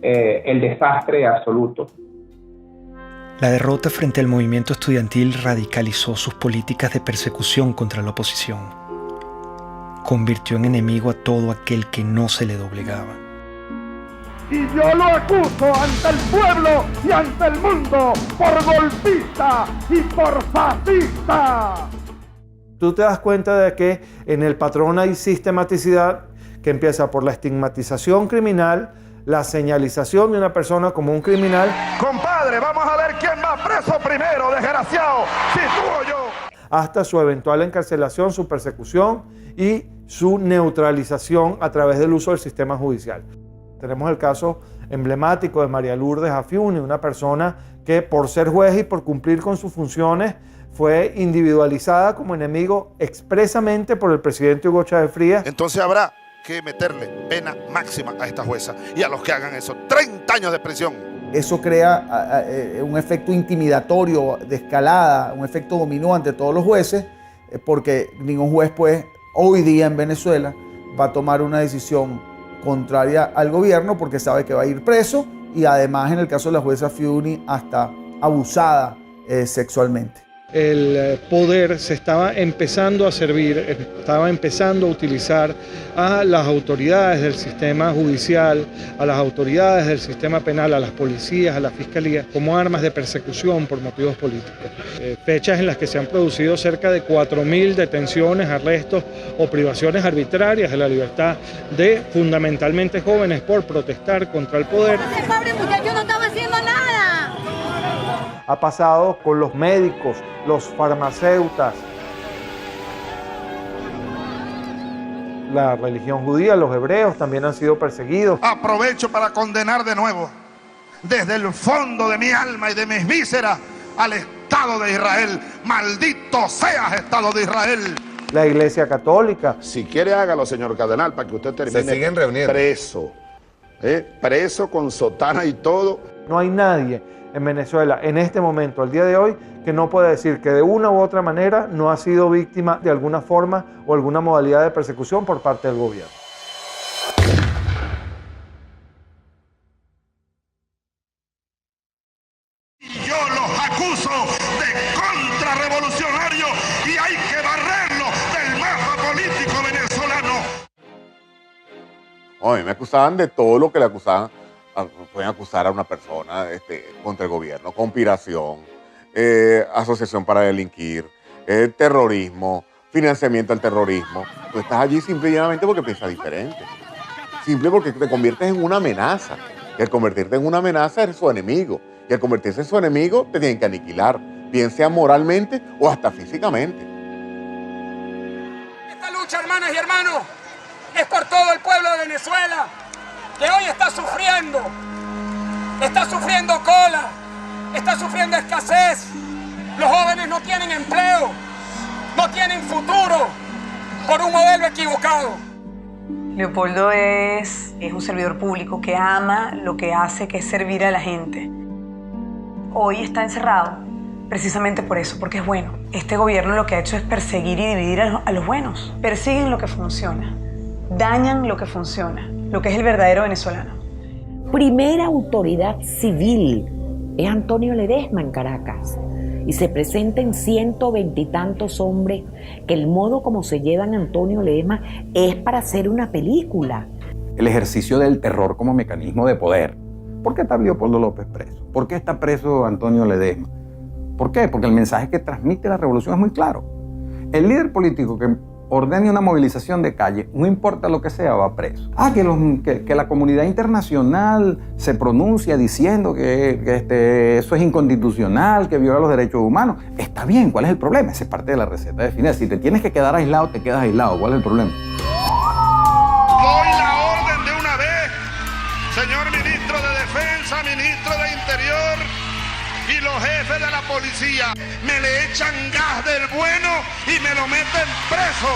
el desastre absoluto. La derrota frente al movimiento estudiantil radicalizó sus políticas de persecución contra la oposición. Convirtió en enemigo a todo aquel que no se le doblegaba. Y yo lo acuso ante el pueblo y ante el mundo por golpista y por fascista. Tú te das cuenta de que en el patrón hay sistematicidad que empieza por la estigmatización criminal, la señalización de una persona como un criminal. Compadre, vamos a ver quién va preso primero, desgraciado, si tú o yo. Hasta su eventual encarcelación, su persecución y su neutralización a través del uso del sistema judicial. Tenemos el caso emblemático de María Lourdes Afiuni, una persona que por ser juez y por cumplir con sus funciones fue individualizada como enemigo expresamente por el presidente Hugo Chávez Frías. Entonces habrá que meterle pena máxima a esta jueza y a los que hagan eso, 30 años de prisión. Eso crea un efecto intimidatorio de escalada, un efecto dominó ante todos los jueces, porque ningún juez pues hoy día en Venezuela va a tomar una decisión contraria al gobierno porque sabe que va a ir preso y además en el caso de la jueza Afiuni hasta abusada sexualmente. El poder se estaba empezando a servir, estaba empezando a utilizar a las autoridades del sistema judicial, a las autoridades del sistema penal, a las policías, a la fiscalía, como armas de persecución por motivos políticos. Fechas en las que se han producido cerca de 4.000 detenciones, arrestos o privaciones arbitrarias de la libertad de fundamentalmente jóvenes por protestar contra el poder. Ese pobre muchacho no estaba haciendo nada. Ha pasado con los médicos, los farmacéutas, la religión judía, los hebreos también han sido perseguidos. Aprovecho para condenar de nuevo, desde el fondo de mi alma y de mis vísceras, al Estado de Israel. Maldito seas, Estado de Israel. La Iglesia Católica. Si quiere, hágalo, señor cardenal, para que usted termine. Se siguen reuniendo. Preso. Preso con sotana y todo. No hay nadie en Venezuela en este momento, al día de hoy, que no puede decir que de una u otra manera no ha sido víctima de alguna forma o alguna modalidad de persecución por parte del gobierno. uso de contrarrevolucionario y hay que barrerlo del mapa político venezolano. Oye, me acusaban de todo lo que le acusaban. Pueden acusar a una persona contra el gobierno, conspiración, asociación para delinquir, terrorismo, financiamiento al terrorismo. Tú estás allí simple y llanamente porque piensas diferente. Simple porque te conviertes en una amenaza. Y al convertirte en una amenaza eres su enemigo. Y al convertirse en su enemigo te tienen que aniquilar, bien sea moralmente o hasta físicamente. Esta lucha, hermanas y hermanos, es por todo el pueblo de Venezuela, que hoy está sufriendo cola, está sufriendo escasez. Los jóvenes no tienen empleo, no tienen futuro por un modelo equivocado. Leopoldo es un servidor público que ama lo que hace, que es servir a la gente. Hoy está encerrado precisamente por eso, porque es bueno. Este gobierno lo que ha hecho es perseguir y dividir a los buenos. Persiguen lo que funciona, dañan lo que funciona, lo que es el verdadero venezolano. Primera autoridad civil es Antonio Ledesma en Caracas. Y se presenten 120 y tantos hombres que el modo como se llevan a Antonio Ledesma es para hacer una película. El ejercicio del terror como mecanismo de poder. ¿Por qué está Leopoldo López preso? ¿Por qué está preso Antonio Ledesma? ¿Por qué? Porque el mensaje que transmite la revolución es muy claro. El líder político que ordene una movilización de calle, no importa lo que sea, va preso. Que la comunidad internacional se pronuncia diciendo que eso es inconstitucional, que viola los derechos humanos. Está bien, ¿cuál es el problema? Esa es parte de la receta definida. Si te tienes que quedar aislado, te quedas aislado. ¿Cuál es el problema? Doy la orden de una vez, señor ministro de Defensa, ministro de Interior y los jefes de la policía. Me le echan gas del bueno y me lo meten preso.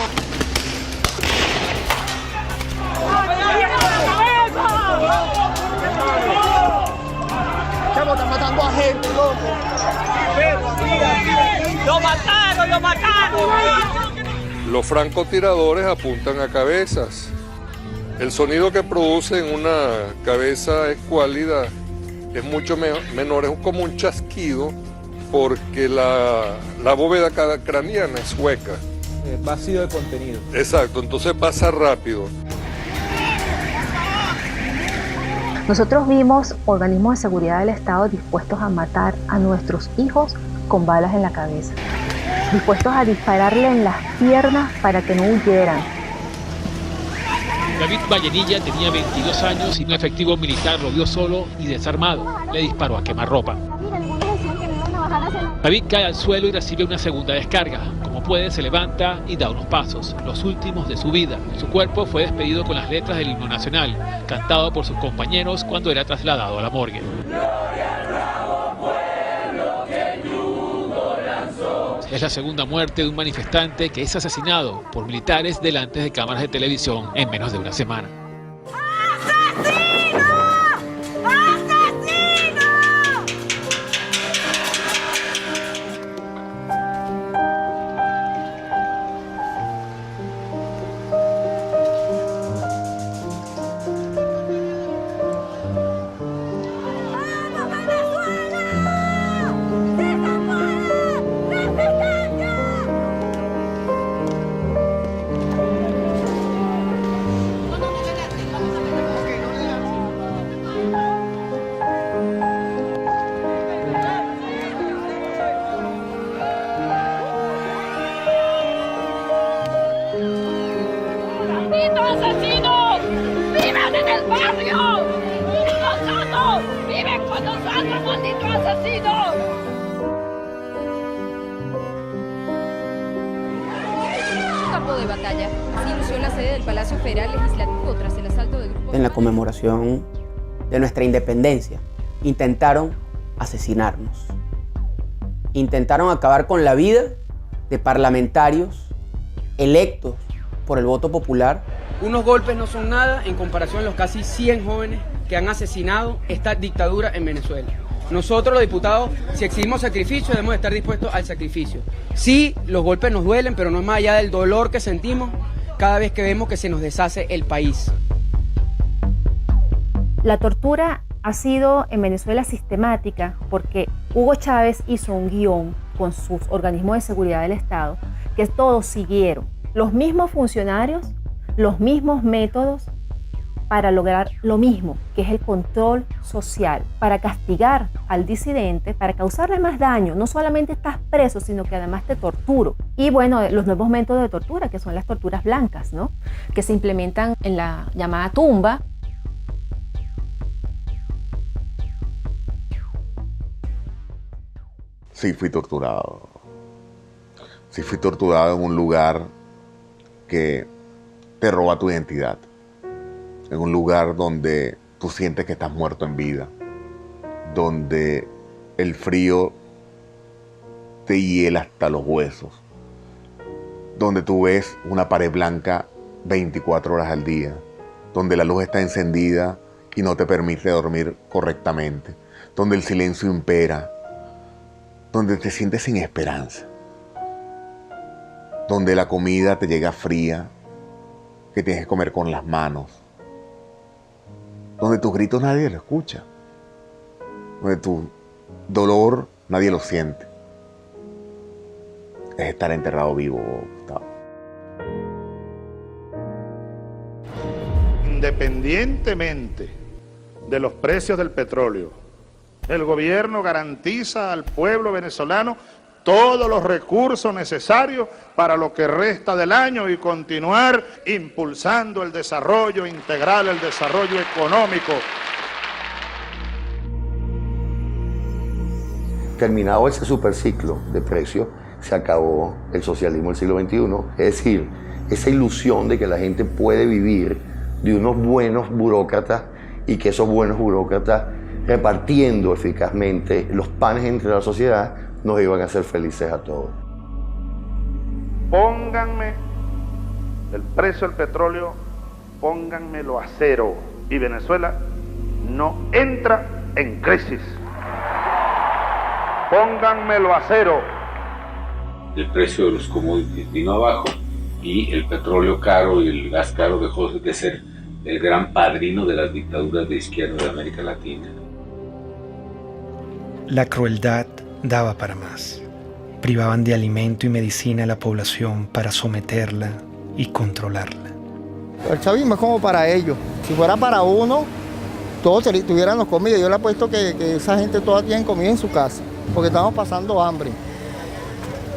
Están matando a gente, loco. ¡Lo mataron, lo mataron! Los francotiradores apuntan a cabezas. El sonido que producen una cabeza escuálida es mucho menor, es como un chasquido, porque la bóveda craneana es hueca. Vacío de contenido. Exacto, entonces pasa rápido. Nosotros vimos organismos de seguridad del Estado dispuestos a matar a nuestros hijos con balas en la cabeza, dispuestos a dispararle en las piernas para que no huyeran. David Vallenilla tenía 22 años y un efectivo militar lo vio solo y desarmado. Le disparó a quemarropa. David cae al suelo y recibe una segunda descarga. Como puede, se levanta y da unos pasos, los últimos de su vida. Su cuerpo fue despedido con las letras del himno nacional, cantado por sus compañeros cuando era trasladado a la morgue. Es la segunda muerte de un manifestante que es asesinado por militares delante de cámaras de televisión en menos de una semana. En la conmemoración de nuestra independencia, intentaron asesinarnos. Intentaron acabar con la vida de parlamentarios electos por el voto popular. Unos golpes no son nada en comparación a los casi 100 jóvenes que han asesinado esta dictadura en Venezuela. Nosotros los diputados, si exigimos sacrificio, debemos estar dispuestos al sacrificio. Sí, los golpes nos duelen, pero no es más allá del dolor que sentimos cada vez que vemos que se nos deshace el país. La tortura ha sido en Venezuela sistemática porque Hugo Chávez hizo un guión con sus organismos de seguridad del Estado que todos siguieron los mismos funcionarios, los mismos métodos para lograr lo mismo, que es el control social, para castigar al disidente, para causarle más daño. No solamente estás preso, sino que además te torturo. Y bueno, los nuevos métodos de tortura, que son las torturas blancas, ¿no? Que se implementan en la llamada tumba. Sí, fui torturado. Sí, fui torturado en un lugar que te roba tu identidad. En un lugar donde tú sientes que estás muerto en vida. Donde el frío te hiela hasta los huesos. Donde tú ves una pared blanca 24 horas al día. Donde la luz está encendida y no te permite dormir correctamente. Donde el silencio impera. Donde te sientes sin esperanza. Donde la comida te llega fría, que tienes que comer con las manos. Donde tus gritos nadie lo escucha. Donde tu dolor nadie lo siente. Es estar enterrado vivo, Gustavo. Independientemente de los precios del petróleo, el gobierno garantiza al pueblo venezolano todos los recursos necesarios para lo que resta del año y continuar impulsando el desarrollo integral, el desarrollo económico. Terminado ese superciclo de precios, se acabó el socialismo del siglo XXI. Es decir, esa ilusión de que la gente puede vivir de unos buenos burócratas y que esos buenos burócratas, repartiendo eficazmente los panes entre la sociedad, nos iban a hacer felices a todos. Pónganme el precio del petróleo, pónganmelo a cero y Venezuela no entra en crisis. Pónganmelo a cero. El precio de los commodities vino abajo y el petróleo caro y el gas caro dejó de ser el gran padrino de las dictaduras de izquierda de América Latina. La crueldad daba para más. Privaban de alimento y medicina a la población para someterla y controlarla. El chavismo es como para ellos. Si fuera para uno, todos tuviéramos comida. Yo le apuesto que esa gente toda tiene comida en su casa, porque estamos pasando hambre.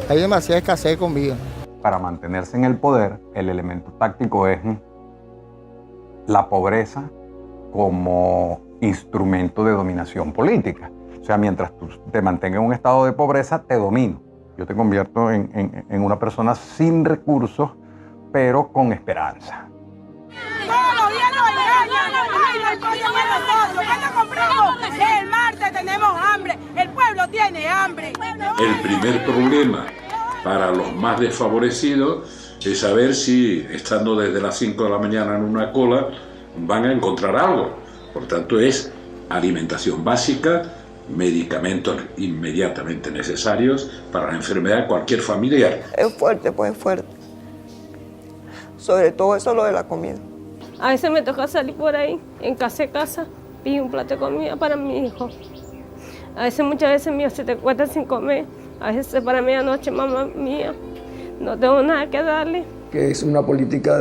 Hay demasiada escasez de comida. Para mantenerse en el poder, el elemento táctico es la pobreza como instrumento de dominación política. O sea, mientras tú te mantengas en un estado de pobreza, te domino. Yo te convierto en una persona sin recursos, pero con esperanza. Todos los días nos engañan. ¿Qué compramos? El martes tenemos hambre. El pueblo tiene hambre. El primer problema para los más desfavorecidos es saber si, estando desde las 5 de la mañana en una cola, van a encontrar algo. Por tanto, es alimentación básica, medicamentos inmediatamente necesarios para la enfermedad de cualquier familiar. Es fuerte, pues es fuerte. Sobre todo eso lo de la comida. A veces me toca salir por ahí, en casa, pido un plato de comida para mi hijo. A veces, muchas veces mío se te cuesta sin comer. A veces para medianoche, mamá mía, no tengo nada que darle. Que es una política,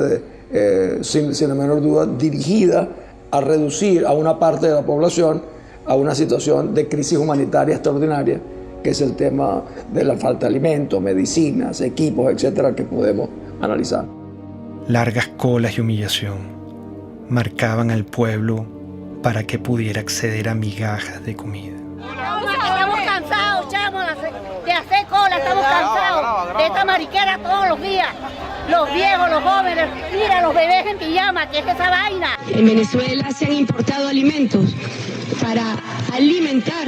sin la menor duda, dirigida a reducir a una parte de la población a una situación de crisis humanitaria extraordinaria, que es el tema de la falta de alimentos, medicinas, equipos, etcétera, que podemos analizar. Largas colas y humillación marcaban al pueblo para que pudiera acceder a migajas de comida. Estamos cansados, chamo, de hacer cola, estamos cansados de esta mariquera todos los días. Los viejos, los jóvenes, mira, los bebés en pijama, ¿qué es esa vaina? En Venezuela se han importado alimentos para alimentar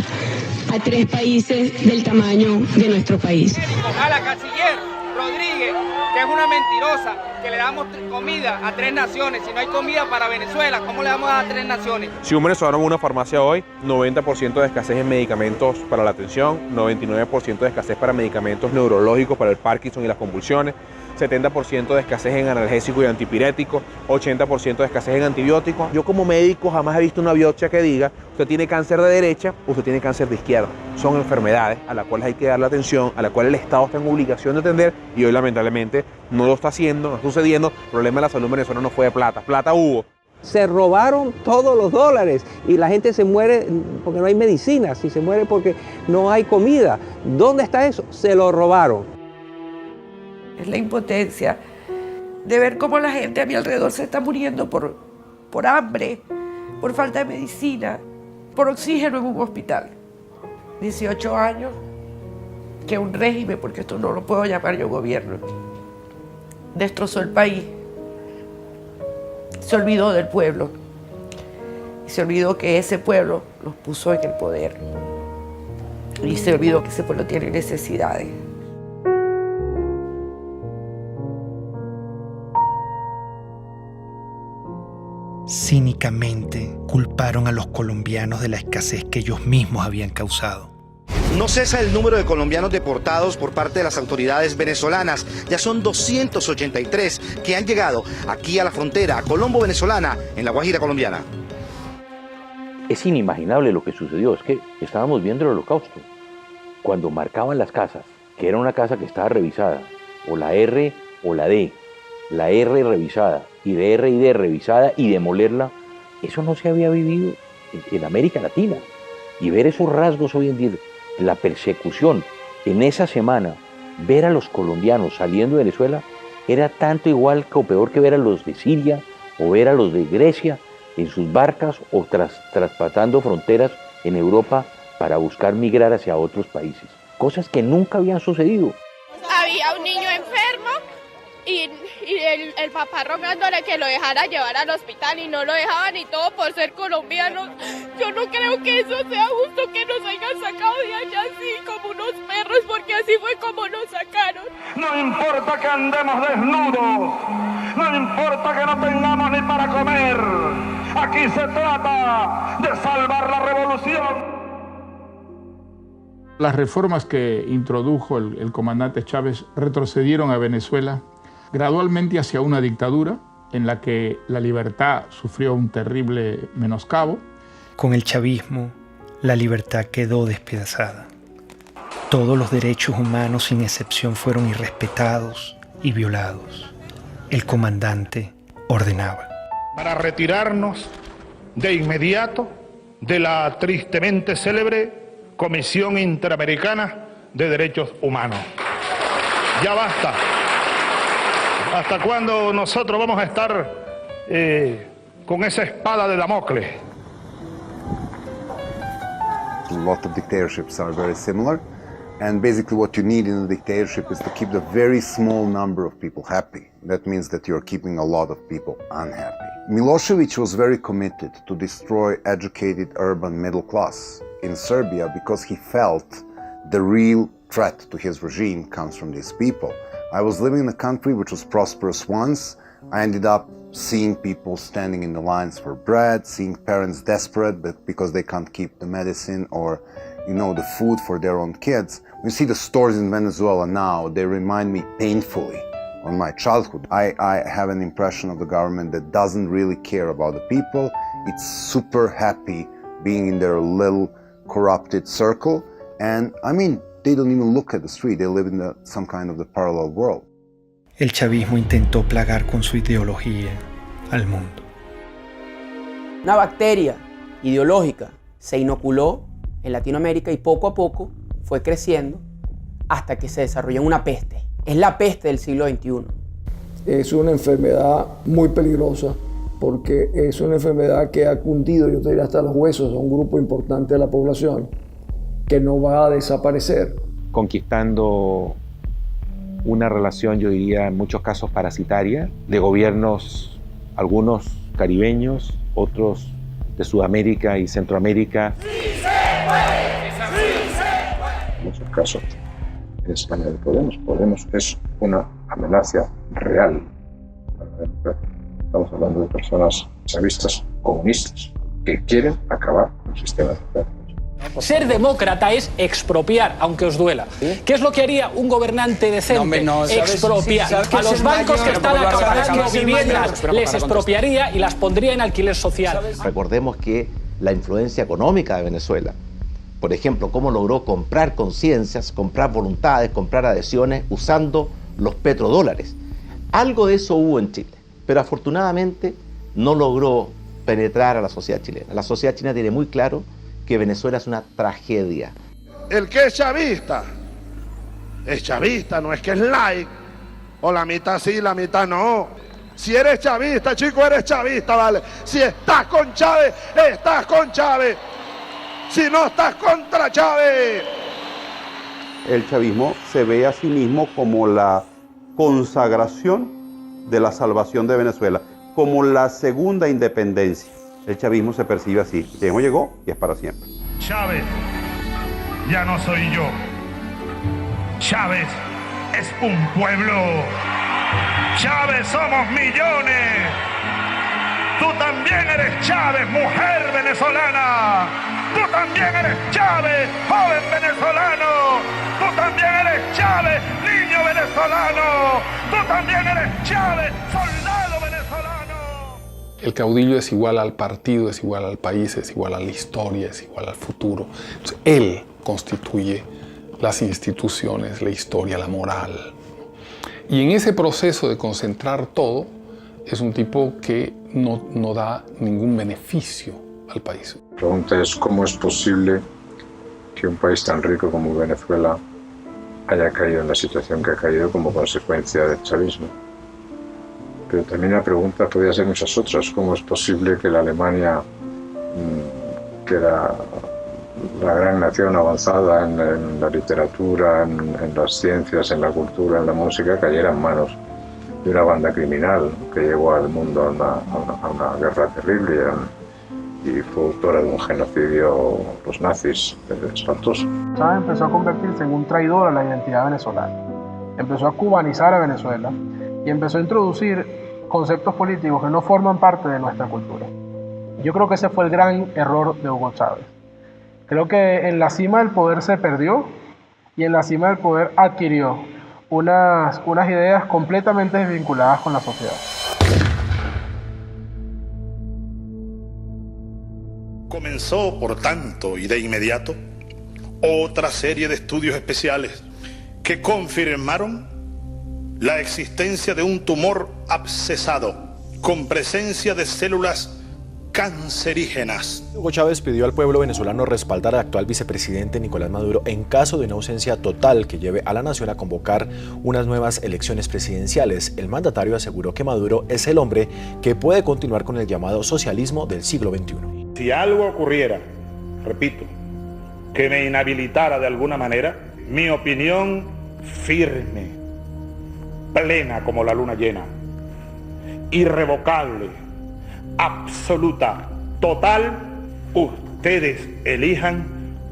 a 3 países del tamaño de nuestro país. A la canciller Rodríguez, que es una mentirosa, que le damos comida a 3 naciones. Si no hay comida para Venezuela, ¿cómo le vamos a dar a 3 naciones? Si un venezolano va a una farmacia hoy, 90% de escasez en medicamentos para la atención, 99% de escasez para medicamentos neurológicos para el Parkinson y las convulsiones, 70% de escasez en analgésicos y antipiréticos, 80% de escasez en antibióticos. Yo como médico jamás he visto una biopsia que diga usted tiene cáncer de derecha, usted tiene cáncer de izquierda. Son enfermedades a las cuales hay que darle atención, a las cuales el Estado está en obligación de atender y hoy lamentablemente no lo está haciendo, no está sucediendo. El problema de la salud venezolana no fue de plata, plata hubo. Se robaron todos los dólares y la gente se muere porque no hay medicinas y se muere porque no hay comida. ¿Dónde está eso? Se lo robaron. Es la impotencia de ver cómo la gente a mi alrededor se está muriendo por hambre, por falta de medicina, por oxígeno en un hospital. 18 años que un régimen, porque esto no lo puedo llamar yo gobierno, destrozó el país. Se olvidó del pueblo y se olvidó que ese pueblo los puso en el poder y se olvidó que ese pueblo tiene necesidades. Cínicamente culparon a los colombianos de la escasez que ellos mismos habían causado. No cesa el número de colombianos deportados por parte de las autoridades venezolanas. Ya son 283 que han llegado aquí a la frontera colombo-venezolana en La Guajira colombiana. Es inimaginable lo que sucedió, es que estábamos viendo el holocausto. Cuando marcaban las casas, que era una casa que estaba revisada, o la R o la D, la R revisada y de R y D revisada y demolerla, eso no se había vivido en América Latina. Y ver esos rasgos hoy en día, la persecución en esa semana, ver a los colombianos saliendo de Venezuela, era tanto igual o peor que ver a los de Siria o ver a los de Grecia en sus barcas o traspasando fronteras en Europa para buscar migrar hacia otros países. Cosas que nunca habían sucedido. Había un niño enfermo y el papá rogándole que lo dejara llevar al hospital y no lo dejaban y todo por ser colombianos. Yo no creo que eso sea justo que nos hayan sacado de allá así como unos perros, porque así fue como nos sacaron. No importa que andemos desnudos, no importa que no tengamos ni para comer. Aquí se trata de salvar la revolución. Las reformas que introdujo el comandante Chávez retrocedieron a Venezuela gradualmente hacia una dictadura en la que la libertad sufrió un terrible menoscabo. Con el chavismo, la libertad quedó despedazada. Todos los derechos humanos sin excepción fueron irrespetados y violados. El comandante ordenaba. Para retirarnos de inmediato de la tristemente célebre Comisión Interamericana de Derechos Humanos. Ya basta. ¿Hasta cuándo nosotros vamos a estar con esa espada de Damocles? A lot of dictatorships are very similar, and basically what you need in a dictatorship is to keep the very small number of people happy. That means that you're keeping a lot of people unhappy. Milosevic was very committed to destroy educated urban middle class in Serbia because he felt the real threat to his regime comes from these people. I was living in a country which was prosperous once. I ended up seeing people standing in the lines for bread, seeing parents desperate because they can't keep the medicine or, the food for their own kids. When you see the stores in Venezuela now, they remind me painfully on my childhood. I have an impression of the government that doesn't really care about the people. It's super happy being in their little corrupted circle. And they don't even look at the street. They live in some kind of the parallel world. El chavismo intentó plagar con su ideología al mundo. Una bacteria ideológica se inoculó en Latinoamérica y poco a poco fue creciendo hasta que se desarrolló en una peste. Es la peste del siglo XXI. Es una enfermedad muy peligrosa porque es una enfermedad que ha cundido, yo te diría, hasta los huesos a un grupo importante de la población que no va a desaparecer. Conquistando una relación, yo diría, en muchos casos parasitaria, de gobiernos, algunos caribeños, otros de Sudamérica y Centroamérica. ¡Sí se puede! ¡Sí se puede! En muchos casos, en España de Podemos es una amenaza real para la democracia. Estamos hablando de personas chavistas comunistas que quieren acabar con el sistema democrático. Ser demócrata es expropiar, aunque os duela. ¿Qué es lo que haría un gobernante decente? Expropiar. A los bancos que están acabando viviendas les expropiaría y las pondría en alquiler social. Recordemos que la influencia económica de Venezuela, por ejemplo, cómo logró comprar conciencias, comprar voluntades, comprar adhesiones usando los petrodólares. Algo de eso hubo en Chile, pero afortunadamente no logró penetrar a la sociedad chilena. La sociedad chilena tiene muy claro que Venezuela es una tragedia. El que es chavista, no es que es like, o la mitad sí, la mitad no. Si eres chavista, chico, eres chavista, ¿vale? Si estás con Chávez, estás con Chávez. Si no estás contra Chávez. El chavismo se ve a sí mismo como la consagración de la salvación de Venezuela, como la segunda independencia. El chavismo se percibe así. Llegó y es para siempre. Chávez ya no soy yo. Chávez es un pueblo. Chávez somos millones. Tú también eres Chávez, mujer venezolana. Tú también eres Chávez, joven venezolano. Tú también eres Chávez, niño venezolano. Tú también eres Chávez, soldado venezolano. El caudillo es igual al partido, es igual al país, es igual a la historia, es igual al futuro. Entonces, él constituye las instituciones, la historia, la moral. Y en ese proceso de concentrar todo, es un tipo que no da ningún beneficio al país. La pregunta es cómo es posible que un país tan rico como Venezuela haya caído en la situación que ha caído como consecuencia del chavismo. Pero también la pregunta podría ser muchas otras. ¿Cómo es posible que la Alemania, que era la gran nación avanzada en la literatura, en las ciencias, en la cultura, en la música, cayera en manos de una banda criminal que llevó al mundo a una guerra terrible y fue autora de un genocidio, los nazis, espantoso? Chávez empezó a convertirse en un traidor a la identidad venezolana. Empezó a cubanizar a Venezuela y empezó a introducir conceptos políticos que no forman parte de nuestra cultura. Yo creo que ese fue el gran error de Hugo Chávez. Creo que en la cima del poder se perdió y en la cima del poder adquirió unas ideas completamente desvinculadas con la sociedad. Comenzó, por tanto, y de inmediato, otra serie de estudios especiales que confirmaron la existencia de un tumor abscesado con presencia de células cancerígenas. Hugo Chávez pidió al pueblo venezolano respaldar al actual vicepresidente Nicolás Maduro en caso de una ausencia total que lleve a la nación a convocar unas nuevas elecciones presidenciales. El mandatario aseguró que Maduro es el hombre que puede continuar con el llamado socialismo del siglo XXI. Si algo ocurriera, repito, que me inhabilitara de alguna manera, mi opinión firme, plena como la luna llena, irrevocable, absoluta, total, ustedes elijan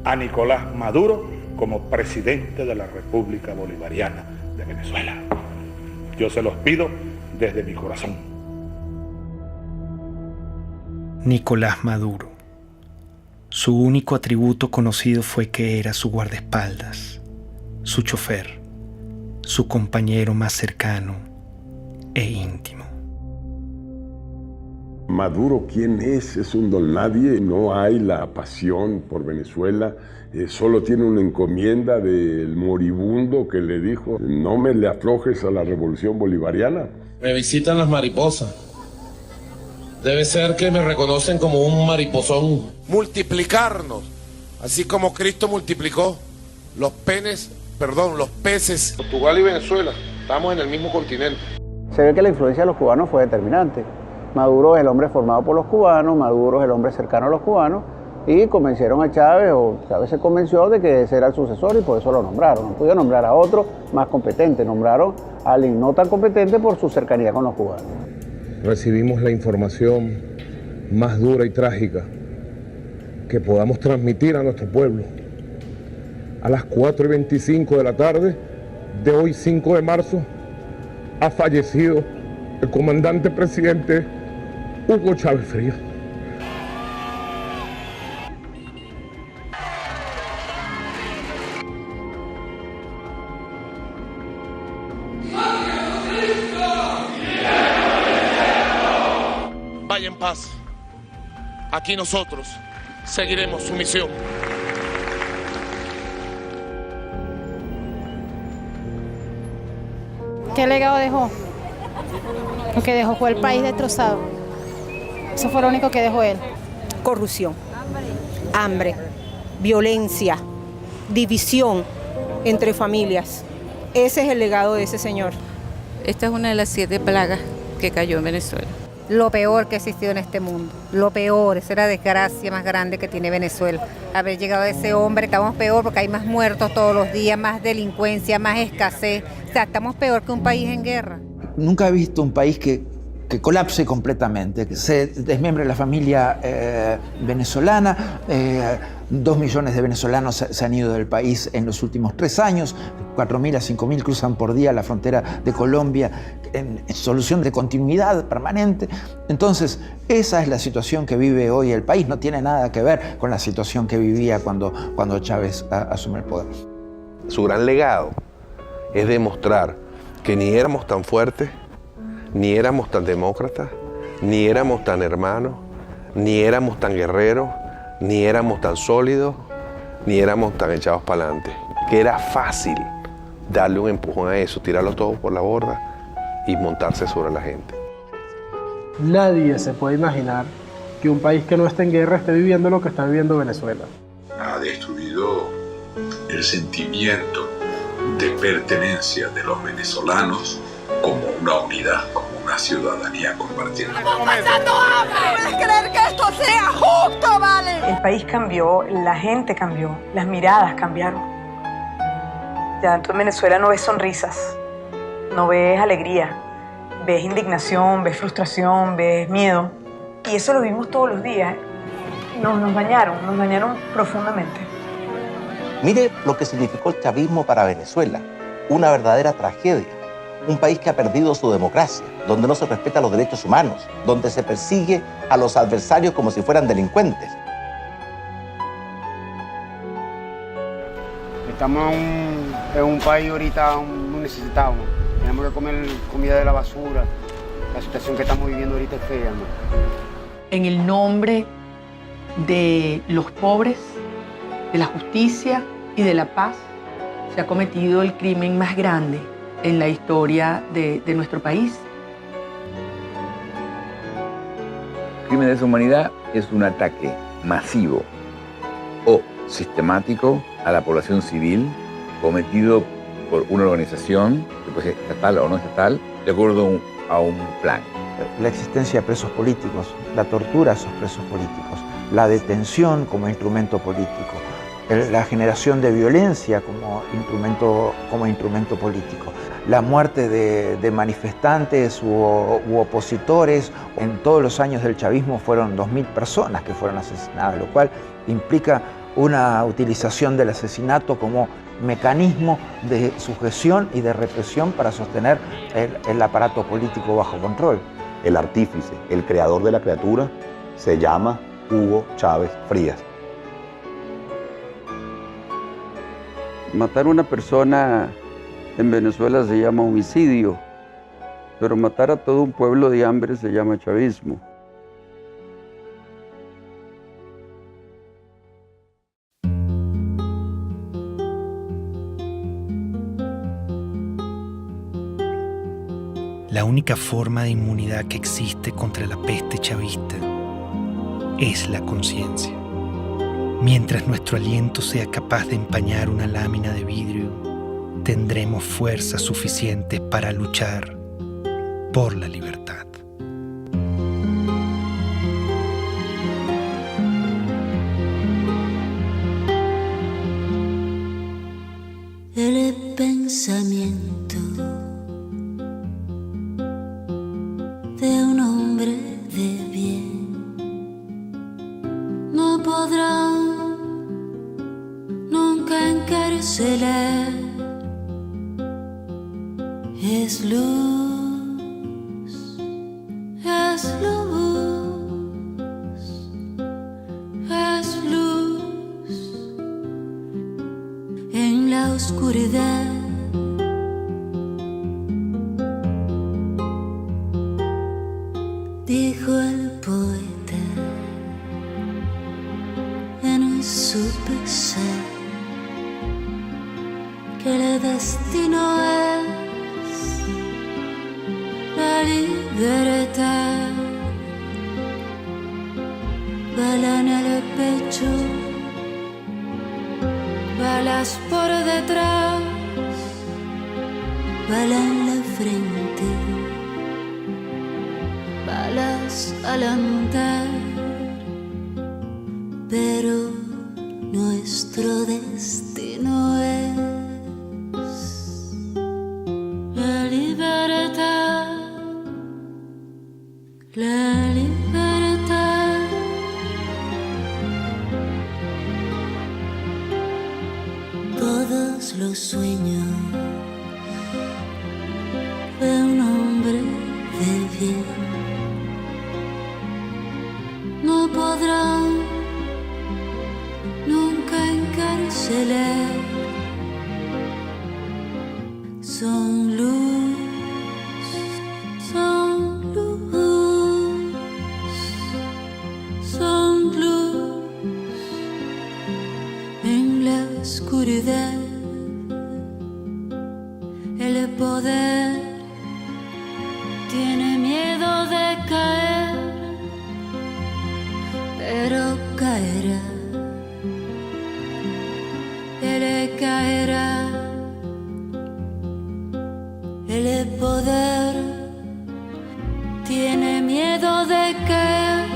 a Nicolás Maduro como presidente de la República Bolivariana de Venezuela. Yo se los pido desde mi corazón. Nicolás Maduro. Su único atributo conocido fue que era su guardaespaldas, su chofer, su compañero más cercano e íntimo. Maduro, ¿quién es? Es un don nadie, no hay la pasión por Venezuela, solo tiene una encomienda del moribundo que le dijo: no me le aflojes a la revolución bolivariana. Me visitan las mariposas. Debe ser que me reconocen como un mariposón. Multiplicarnos, así como Cristo multiplicó los peces. Portugal y Venezuela, estamos en el mismo continente. Se ve que la influencia de los cubanos fue determinante. Maduro es el hombre formado por los cubanos, Maduro es el hombre cercano a los cubanos, y convencieron a Chávez, o Chávez se convenció de que ese era el sucesor y por eso lo nombraron. No pudieron nombrar a otro más competente, nombraron a alguien no tan competente por su cercanía con los cubanos. Recibimos la información más dura y trágica que podamos transmitir a nuestro pueblo. A las 4:25 de la tarde de hoy, 5 de marzo, ha fallecido el comandante presidente Hugo Chávez Frías. vaya en paz. Aquí nosotros seguiremos su misión. ¿Qué legado dejó? Lo que dejó fue el país destrozado. Eso fue lo único que dejó él. Corrupción, hambre, violencia, división entre familias. Ese es el legado de ese señor. Esta es una de las 7 plagas que cayó en Venezuela. Lo peor que ha existido en este mundo. Lo peor, esa es la desgracia más grande que tiene Venezuela. Haber llegado a ese hombre, estamos peor porque hay más muertos todos los días, más delincuencia, más escasez. O sea, estamos peor que un país en guerra. Nunca he visto un país que colapse completamente, que se desmembre la familia venezolana. 2 millones de venezolanos se han ido del país en los últimos 3 años, 4.000 a 5.000 cruzan por día la frontera de Colombia en solución de continuidad permanente. Entonces, esa es la situación que vive hoy el país, no tiene nada que ver con la situación que vivía cuando Chávez asume el poder. Su gran legado es demostrar que ni éramos tan fuertes, ni éramos tan demócratas, ni éramos tan hermanos, ni éramos tan guerreros, ni éramos tan sólidos, ni éramos tan echados para adelante. Que era fácil darle un empujón a eso, tirarlo todo por la borda y montarse sobre la gente. Nadie se puede imaginar que un país que no esté en guerra esté viviendo lo que está viviendo Venezuela. Ha destruido el sentimiento de pertenencia de los venezolanos como una unidad, como una ciudadanía compartida. ¡Estamos pasando hambre! ¿Puedes creer que esto sea justo, vale? El país cambió, la gente cambió, las miradas cambiaron. Ya tú en Venezuela no ves sonrisas, no ves alegría, ves indignación, ves frustración, ves miedo. Y eso lo vimos todos los días. Nos dañaron profundamente. Mire lo que significó el chavismo para Venezuela, una verdadera tragedia. Un país que ha perdido su democracia, donde no se respetan los derechos humanos, donde se persigue a los adversarios como si fueran delincuentes. Estamos en un país ahorita muy necesitado. Tenemos que comer comida de la basura. La situación que estamos viviendo ahorita es fea, ¿no? En el nombre de los pobres, de la justicia y de la paz, se ha cometido el crimen más grande en la historia de nuestro país. El crimen de lesa humanidad es un ataque masivo o sistemático a la población civil cometido por una organización, que puede ser estatal o no estatal, de acuerdo a un plan. La existencia de presos políticos, la tortura a esos presos políticos, la detención como instrumento político, la generación de violencia como instrumento político, la muerte de manifestantes u opositores. En todos los años del chavismo fueron 2.000 personas que fueron asesinadas, lo cual implica una utilización del asesinato como mecanismo de sujeción y de represión para sostener el aparato político bajo control. El artífice, el creador de la criatura, se llama Hugo Chávez Frías. Matar a una persona en Venezuela se llama homicidio, pero matar a todo un pueblo de hambre se llama chavismo. La única forma de inmunidad que existe contra la peste chavista es la conciencia. Mientras nuestro aliento sea capaz de empañar una lámina de vidrio, tendremos fuerzas suficientes para luchar por la libertad. El pensamiento de un hombre de bien no podrá nunca encarcelar. Es luz, es luz, es luz en la oscuridad. Dijo el poeta. supe ser que el destino es la libertad. Bala en el pecho, balas por detrás, bala en la frente, balas al andar, pero nuestro destino es la libertad, la libertad. Todos los sueños de un hombre de bien no podrán nunca encarcelar. Son luz, son luz, son luz en la oscuridad. El poder tiene miedo de caer, pero caerá. Él caerá. El poder tiene miedo de caer,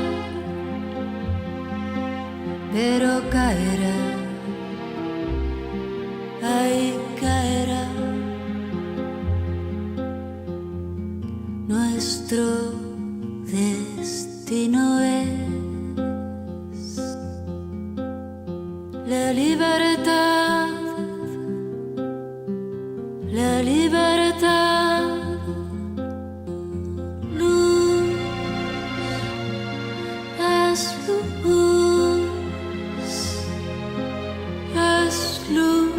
pero caerá. Ahí caerá. Nuestro destino es la libertad, la libertad. Luz es luz, es luz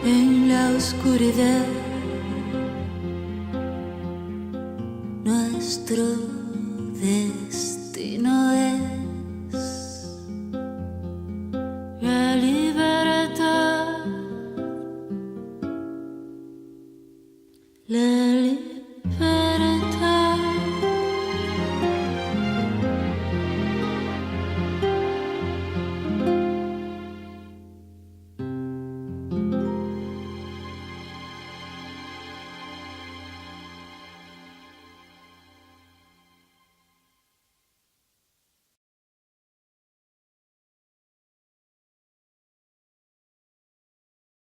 en la oscuridad. Nuestro destino.